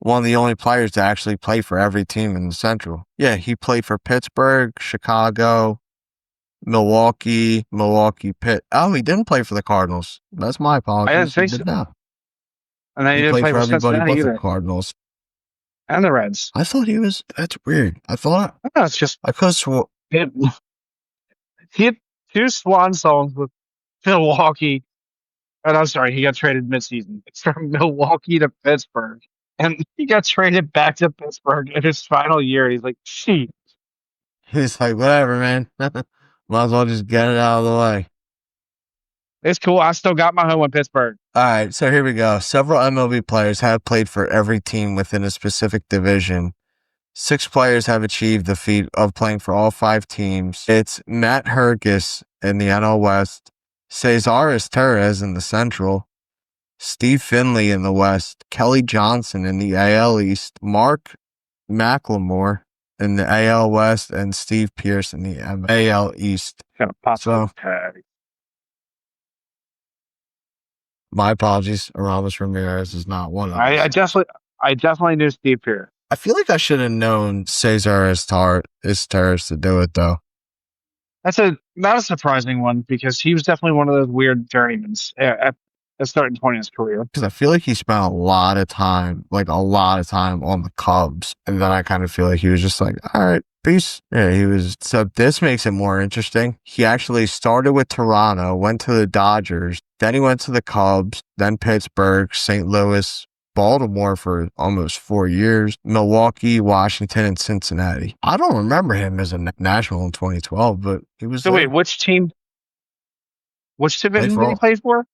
one of the only players to actually play for every team in the Central. Yeah, he played for Pittsburgh, Chicago, Milwaukee, Pitt. Oh, he didn't play for the Cardinals. That's my apologies. I didn't think He did so. not. And then he, He didn't played play for for everybody Cincinnati but the either. Cardinals. And the Reds. I thought he was. That's weird. I thought. No, it's just I could have swore. he had 2 swan songs with Milwaukee. And I'm sorry, he got traded midseason. It's from Milwaukee to Pittsburgh. And he got traded back to Pittsburgh in his final year. He's like, gee. He's like, whatever, man. Might as well just get it out of the way. It's cool. I still got my home in Pittsburgh. All right, so here we go. Several MLB players have played for every team within a specific division. 6 players have achieved the feat of playing for all 5 teams. It's Matt Hergis in the NL West, Cesar Torres in the Central, Steve Finley in the West, Kelly Johnson in the AL East, Mark McLemore in the AL West, and Steve Pearce in the AL East. Kind of possible So- tag. My apologies, Aramis Ramirez is not one of them. I definitely knew Steve Pearce. I feel like I should have known Cesar Torres to do it, though. That's not a surprising one because he was definitely one of those weird journeymans at a certain point in his career. Because I feel like he spent a lot of time on the Cubs. And then I kind of feel like he was just like, all right, peace. Yeah, he was. So this makes it more interesting. He actually started with Toronto, went to the Dodgers, then he went to the Cubs, then Pittsburgh, St. Louis, Baltimore for almost 4 years, Milwaukee, Washington, and Cincinnati. I don't remember him as a national in 2012, but he was. So there. wait, which division for did he all. play for?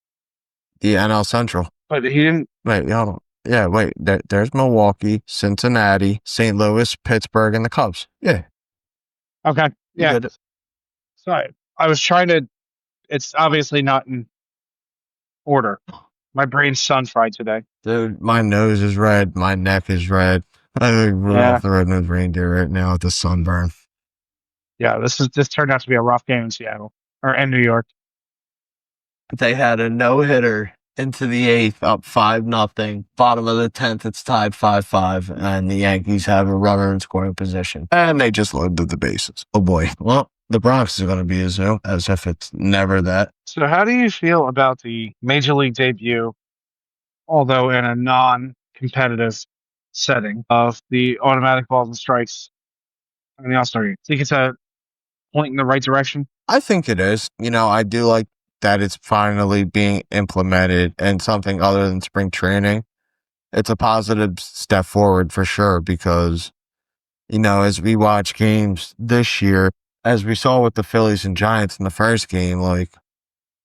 The NL Central. But he didn't. Wait, hold on. Yeah, wait. There's Milwaukee, Cincinnati, St. Louis, Pittsburgh, and the Cubs. Yeah. Okay. You Yeah. did it. Sorry. I was trying to. It's obviously not in order. My brain's sun fried today. Dude, my nose is red. My neck is red. I think Yeah. Rudolph the Red-Nosed Reindeer right now with the sunburn. Yeah, this turned out to be a rough game in Seattle or in New York. They had a no-hitter into the 8th, up 5-0. Bottom of the 10th, it's tied 5-5, and the Yankees have a runner in scoring position. And they just loaded the bases. Oh boy. Well, the Bronx is going to be a zoo, as if it's never that. So how do you feel about the Major League debut, although in a non-competitive setting, of the automatic balls and strikes in the All-Star game? Think it's a point in the right direction? I think it is. I do like that it's finally being implemented and something other than spring training. It's a positive step forward for sure because, as we watch games this year, as we saw with the Phillies and Giants in the first game, like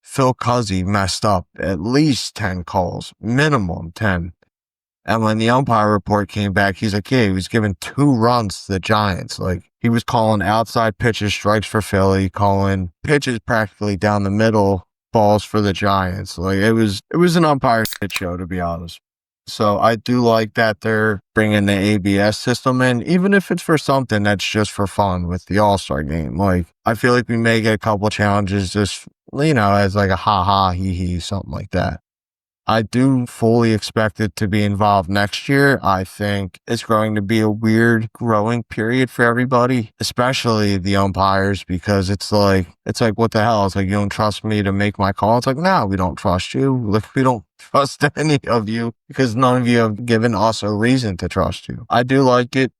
Phil Cuzzy messed up at least 10 calls, minimum 10. And when the umpire report came back, he's like, yeah, he was giving 2 runs to the Giants. Like, he was calling outside pitches, strikes for Philly, calling pitches practically down the middle, balls for the Giants. Like, it was an umpire shit show, to be honest. So I do like that they're bringing the ABS system in, even if it's for something that's just for fun with the All-Star game. Like, I feel like we may get a couple challenges just, as like a ha-ha, hee-hee, something like that. I do fully expect it to be involved next year. I think it's going to be a weird growing period for everybody, especially the umpires, because it's like, what the hell? It's like, you don't trust me to make my call. It's like, no, we don't trust you. Like, we don't trust any of you because none of you have given us a reason to trust you. I do like it.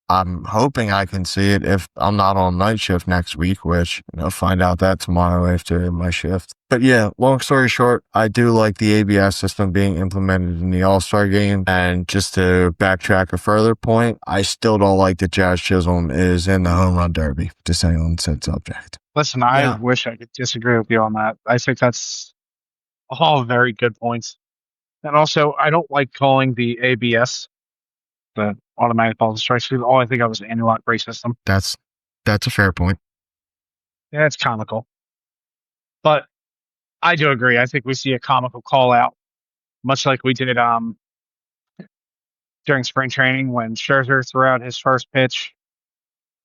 I'm hoping I can see it if I'm not on night shift next week, which, find out that tomorrow after my shift. But yeah, long story short, I do like the ABS system being implemented in the All-Star game. And just to backtrack a further point, I still don't like that Jazz Chisholm is in the home run derby, to say on said subject. Listen, I wish I could disagree with you on that. I think that's all very good points. And also, I don't like calling the ABS, the automatic balls and strikes, because all I think of is the anti-lock brace system. That's a fair point. Yeah, it's comical. But I do agree. I think we see a comical call out, much like we did during spring training when Scherzer threw out his first pitch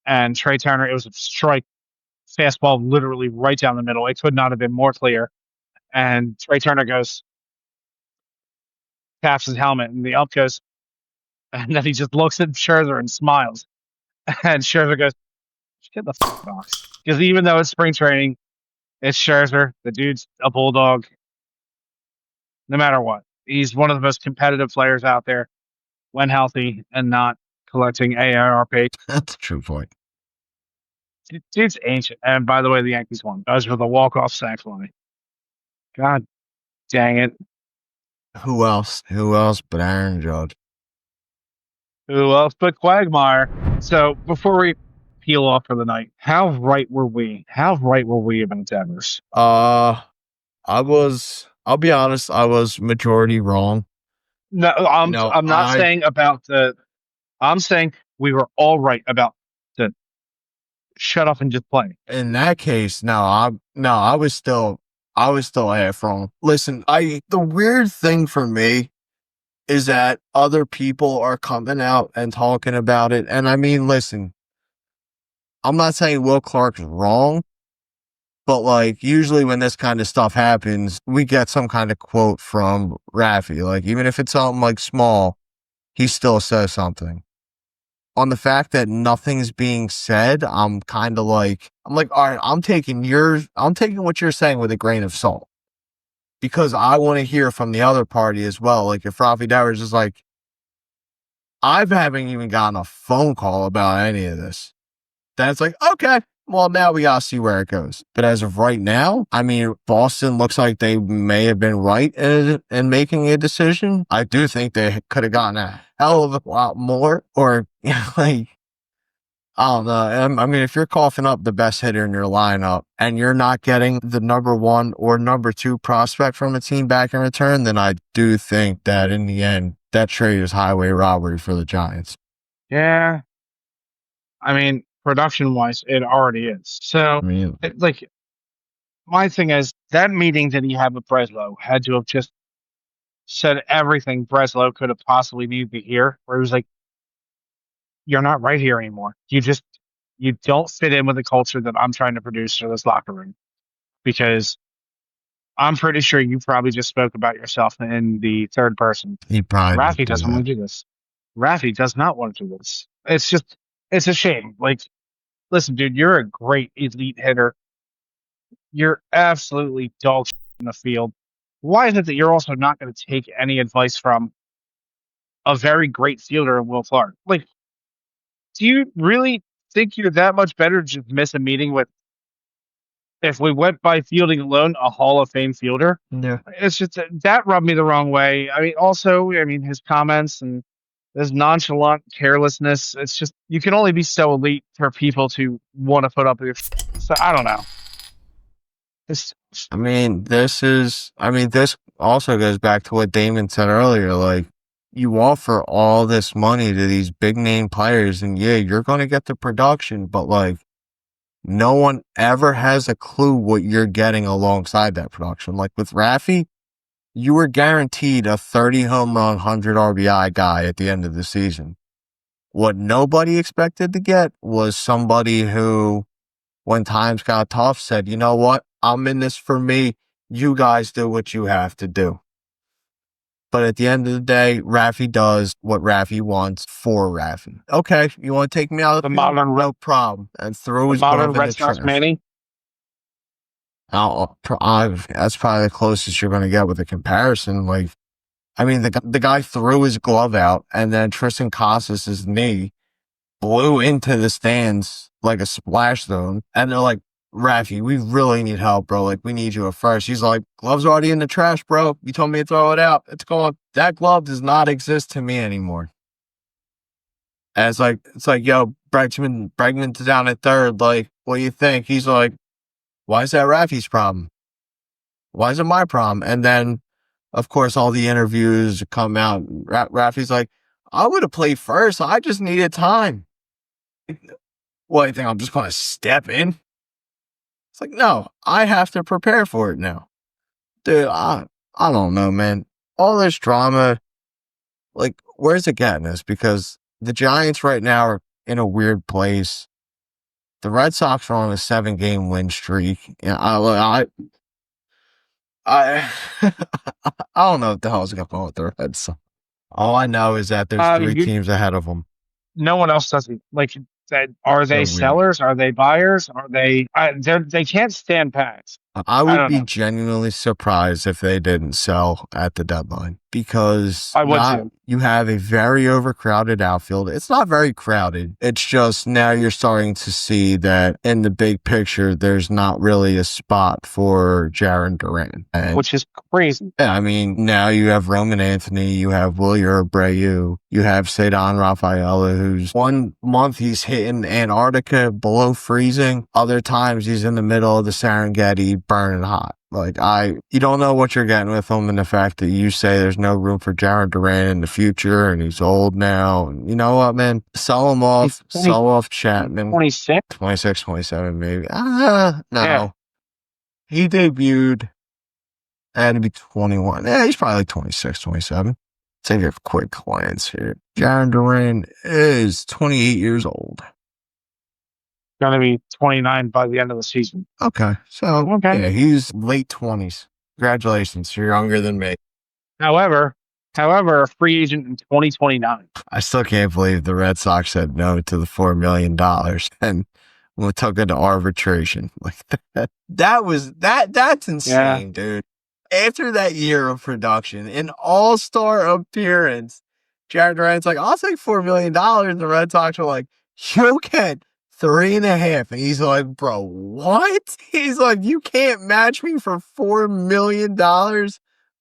and Trey Turner, it was a strike fastball literally right down the middle. It could not have been more clear. And Trey Turner taps his helmet, and the ump goes, and then he just looks at Scherzer and smiles. And Scherzer goes, get the box. Because even though it's spring training, it's Scherzer. The dude's a bulldog. No matter what, he's one of the most competitive players out there when healthy and not collecting AARP. That's a true point. Dude's ancient. And by the way, the Yankees won. That was with a walk-off sac fly. God dang it. Who else? Who else but Aaron Judge? Who else but Quagmire? So before we peel off for the night, how right were we? How right were we about Devers? I'll be honest, I was majority wrong. No, I'm not saying about the. I'm saying we were all right about the shut up and just play. In that case, I was still half wrong. Listen, the weird thing for me is that other people are coming out and talking about it. And I mean, listen, I'm not saying Will Clark's wrong, but like usually when this kind of stuff happens, we get some kind of quote from Raffy. Like even if it's something like small, he still says something. On the fact that nothing's being said, I'm like, all right, I'm taking what you're saying with a grain of salt. Because I want to hear from the other party as well. Like if Rafi Devers is like, I haven't even gotten a phone call about any of this. Then it's like, okay, well, now we got to see where it goes. But as of right now, I mean, Boston looks like they may have been right in making a decision. I do think they could have gotten a hell of a lot more. Or, like, I don't know. I mean, if you're coughing up the best hitter in your lineup and you're not getting the number 1 or number 2 prospect from a team back in return, then I do think that in the end, that trade is highway robbery for the Giants. Yeah. I mean, production-wise, it already is. So, my thing is, that meeting that he had with Breslow had to have just said everything Breslow could have possibly needed to hear, where he was like, you're not right here anymore. You don't fit in with the culture that I'm trying to produce for this locker room because I'm pretty sure you probably just spoke about yourself in the third person. He probably Rafi did do doesn't that. want to do this. Rafi does not want to do this. It's a shame. Like, listen, dude, you're a great elite hitter. You're absolutely dog shit in the field. Why is it that you're also not going to take any advice from a very great fielder in Will Clark? Like, do you really think you're that much better to just miss a meeting with, if we went by fielding alone, a Hall of Fame fielder? Yeah. It's just that rubbed me the wrong way. I mean, also, I mean, his comments and his nonchalant carelessness. It's just you can only be so elite for people to want to put up with your. So I don't know. It's, This also goes back to what Damon said earlier. Like, you offer all this money to these big name players, and yeah, you're going to get the production, but like, no one ever has a clue what you're getting alongside that production. Like with Rafi, you were guaranteed a 30 home run, 100 RBI guy at the end of the season. What nobody expected to get was somebody who, when times got tough, said, you know what? I'm in this for me. You guys do what you have to do. But at the end of the day, Rafi does what Rafi wants for Rafi. Okay, you want to take me out of the field? No problem. And throw his glove in the trash. Manny. That's probably the closest you're going to get with a comparison. Like, I mean, the guy threw his glove out, and then Tristan Casas' knee blew into the stands like a splash zone. And they're like, Rafi, we really need help, bro. Like, we need you at first. He's like, glove's already in the trash, bro. You told me to throw it out. It's gone. That glove does not exist to me anymore. And it's like, yo, Bregman's down at third. Like, what do you think? He's like, why is that Rafi's problem? Why is it my problem? And then, of course, all the interviews come out. Rafi's like, I would have played first. I just needed time. What, you think I'm just going to step in? It's like, no, I have to prepare for it now. Dude, I don't know, man. All this drama, like, where's it getting us? Because the Giants right now are in a weird place. The Red Sox are on a 7-game win streak. And I don't know what the hell's going on with the Red Sox. All I know is that there's 3 teams ahead of them. No one else does it. Like, are they sellers? Are they buyers? Are they? They can't stand packs. I would be genuinely surprised if they didn't sell at the deadline, because you have a very overcrowded outfield. It's not very crowded. It's just now you're starting to see that in the big picture, there's not really a spot for Jarren Duran. Which is crazy. Yeah, I mean, now you have Roman Anthony, you have Wilyer Abreu, you have Cedar Rafaela, who's 1 month he's hitting Antarctica below freezing. Other times he's in the middle of the Serengeti burning hot. Like, you don't know what you're getting with him, and the fact that you say there's no room for Jarren Duran in the future and he's old now. And you know what, man? Sell him off. Sell off Chapman. 26? 26, 27, maybe. No. Yeah. He debuted. Had to be 21. Yeah, he's probably like 26, 27. Take a quick glance here. Jarren Duran is 28 years old. Going to be 29 by the end of the season. Okay. So, yeah, he's late 20s. Congratulations. You're younger than me. However, a free agent in 2029. I still can't believe the Red Sox said no to the $4 million and we took it to arbitration. Like that's insane, dude. After that year of production, an all-star appearance, Jarren Duran's like, I'll take $4 million. And the Red Sox are like, you get 3.5. And he's like, bro, what? He's like, you can't match me for $4 million,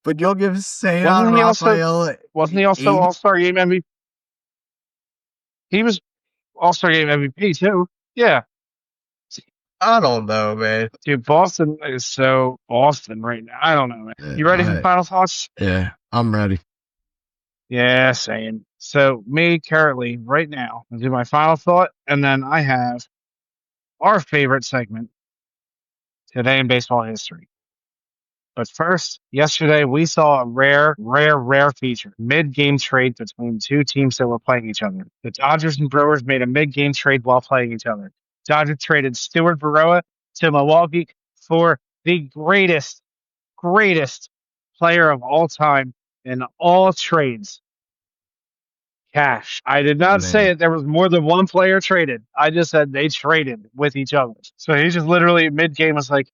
but you'll give Cedar Rafaela. Wasn't he also All-Star Game MVP? He was All-Star Game MVP too. Yeah. I don't know, man. Dude, Boston is so Boston right now. I don't know, man. You ready for final thoughts? Yeah, I'm ready. Yeah, same. So me currently, right now, I'll do my final thought, and then I have our favorite segment today in baseball history. But first, yesterday we saw a rare feature. Mid-game trade between two teams that were playing each other. The Dodgers and Brewers made a mid-game trade while playing each other. Dodgers traded Stuart Baroa to Milwaukee for the greatest player of all time in all trades. Cash. I did not say it. There was more than one player traded. I just said they traded with each other. So he just literally mid-game was like,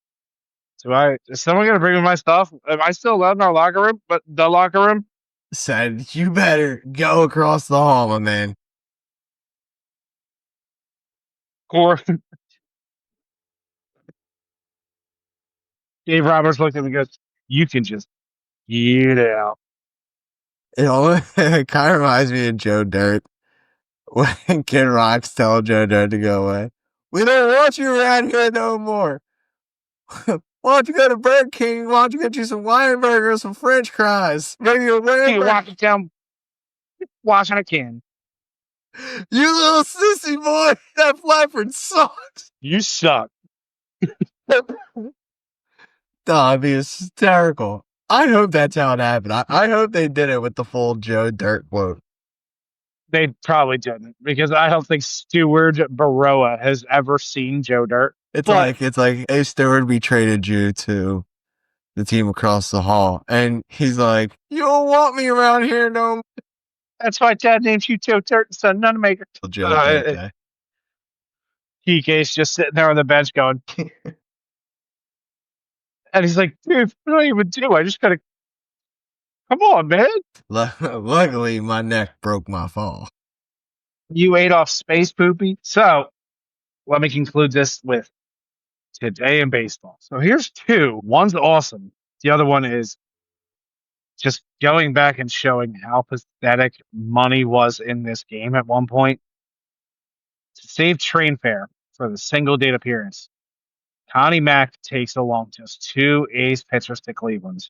is someone gonna bring me my stuff? Am I still allowed in our locker room? But the locker room said, "You better go across the hall, my man." Core. Dave Roberts looked at me and goes, "You can just get out." It kind of reminds me of Joe Dirt when Kid Rock's telling Joe Dirt to go away. "We don't want you around here no more. Why don't you go to Burger King? Why don't you get you some Lion Burgers, some French fries? Maybe a You walking down, washing a can. You little sissy boy, that Flappard sucks." You suck. That'd be hysterical. I hope that's how it happened. I hope they did it with the full Joe Dirt quote. They probably didn't because I don't think Stuart Baroa has ever seen Joe Dirt. It's like, hey, Stewart, we traded you to the team across the hall. And he's like, "You don't want me around here no more." That's why Dad named you Joe Dirt, son, none maker. Joe Dirt. PK's just sitting there on the bench going, and he's like, "Dude, what do I even do? I just gotta, come on, man." Luckily, my neck broke my fall. You ate off space poopy. So let me conclude this with today in baseball. So here's two. One's awesome. The other one is just going back and showing how pathetic money was in this game at one point. To save train fare for the single date appearance, Connie Mack takes along just two A's pitchers to Cleveland.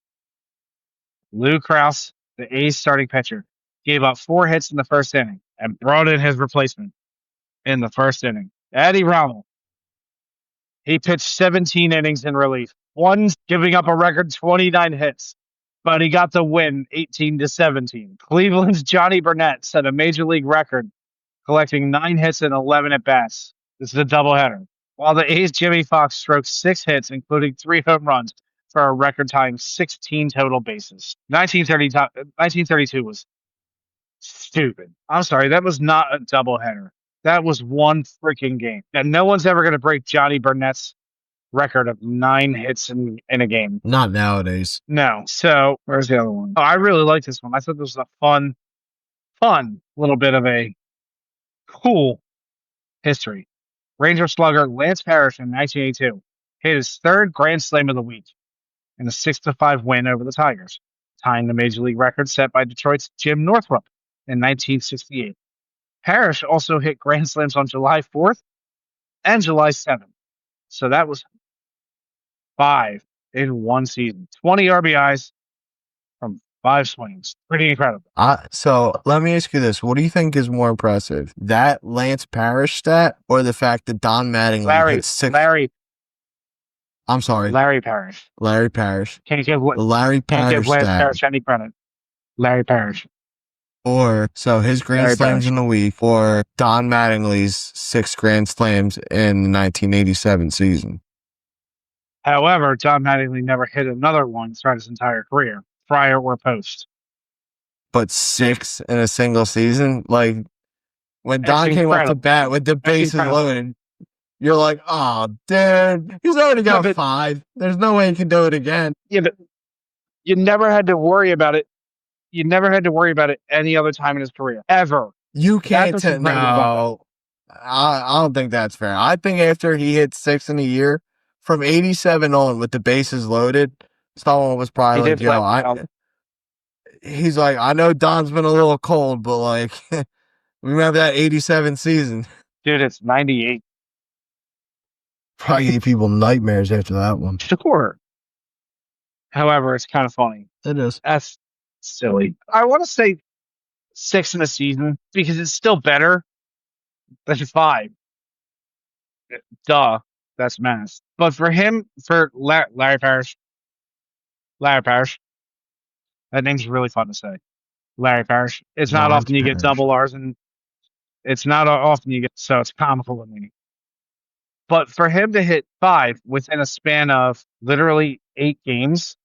Lou Krause, the A's starting pitcher, gave up 4 hits in the first inning and brought in his replacement in the first inning. Eddie Rommel. He pitched 17 innings in relief, one giving up a record 29 hits, but he got the win 18-17. Cleveland's Johnny Burnett set a major league record, collecting 9 hits and 11 at bats. This is a doubleheader. While the A's Jimmy Fox stroked 6 hits, including 3 home runs, for a record-tying 16 total bases. 1932 was stupid. I'm sorry, that was not a doubleheader. That was one freaking game. And no one's ever going to break Johnny Burnett's record of 9 hits in a game. Not nowadays. No. So, where's the other one? Oh, I really like this one. I thought this was a fun little bit of a cool history. Ranger slugger Lance Parrish in 1982 hit his 3rd grand slam of the week in a 6-5 win over the Tigers, tying the major league record set by Detroit's Jim Northrup in 1968. Parrish also hit grand slams on July 4th and July 7th. So that was 5 in one season. 20 RBIs from 5 swings. Pretty incredible. So let me ask you this. What do you think is more impressive? That Lance Parrish stat or the fact that Don Mattingly hit 6... I'm sorry. Larry Parrish. Larry Parrish. Can't give Larry Parrish can't give Lance stat. Parrish any credit. Larry Parrish. Or, so his grand Larry slams Parrish. in the week, or Don Mattingly's 6 grand slams in the 1987 season. However, Don Mattingly never hit another one throughout his entire career, prior or post. But 6 in a single season? Like, when That's Don came off the incredible. bat with the bases loaded, you're like, "Oh, dude, he's already got 5. There's no way he can do it again." Yeah, but you never had to worry about it. You never had to worry about it any other time in his career, ever. You can't That's what's tell. No, I don't think that's fair. I think after he hit 6 in a year, from 87 on with the bases loaded, someone was probably like, he's like, "I know Don's been a little cold, but like, remember that 87 season?" Dude, it's 98. Probably gave people nightmares after that one. Sure. However, it's kind of funny. It is. That's silly. I want to say 6 in a season because it's still better than 5. Duh. That's mass. But for him, for Larry Parrish, Larry Parrish. That name's really fun to say. Larry Parrish. It's not Lawrence often you get Parrish. double R's, and it's not often you get, so it's comical to me. But for him to hit 5 within a span of literally 8 games,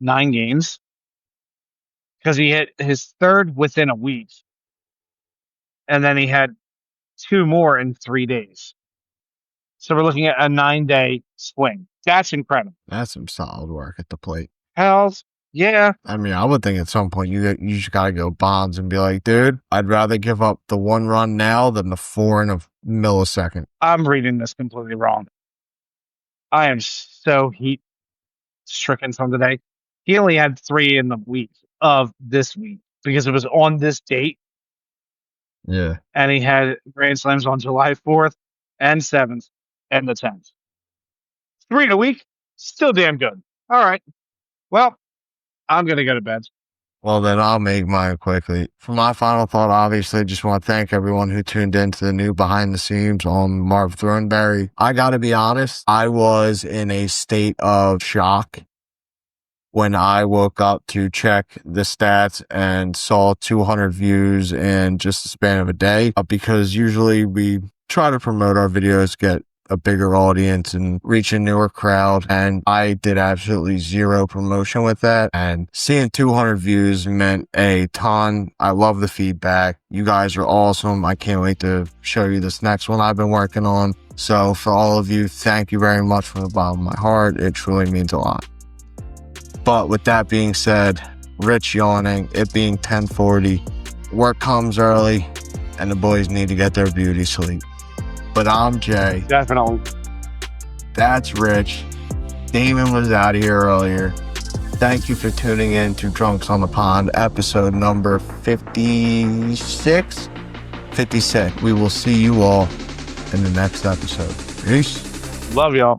9 games, because he hit his third within a week, and then he had 2 more in 3 days. So we're looking at a 9-day swing. That's incredible. That's some solid work at the plate. Hells yeah. I mean, I would think at some point you just gotta go Bonds and be like, dude, I'd rather give up the 1 run now than the 4 in a millisecond. I'm reading this completely wrong. I am so heat stricken from today. He only had 3 in the week of this week because it was on this date, Yeah. and he had Grand Slams on July 4th and 7th and the 10th. 3 in a week, still damn good. All right. Well, I'm going to go to bed. Well, then I'll make mine quickly. For my final thought, obviously, just want to thank everyone who tuned into the new behind the scenes on Marv Thornberry. I got to be honest, I was in a state of shock when I woke up to check the stats and saw 200 views in just the span of a day, because usually we try to promote our videos, get a bigger audience and reach a newer crowd, and I did absolutely zero promotion with that, and seeing 200 views meant a ton. I love the feedback. You guys are awesome. I can't wait to show you this next one I've been working on. So for all of you, thank you very much from the bottom of my heart. It truly means a lot. But with that being said, Rich yawning, it being 10:40, work comes early and the boys need to get their beauty sleep. But I'm Jay. Definitely. That's Rich. Damon was out of here earlier. Thank you for tuning in to Drunks on the Pond, episode number 56. 56. We will see you all in the next episode. Peace. Love y'all.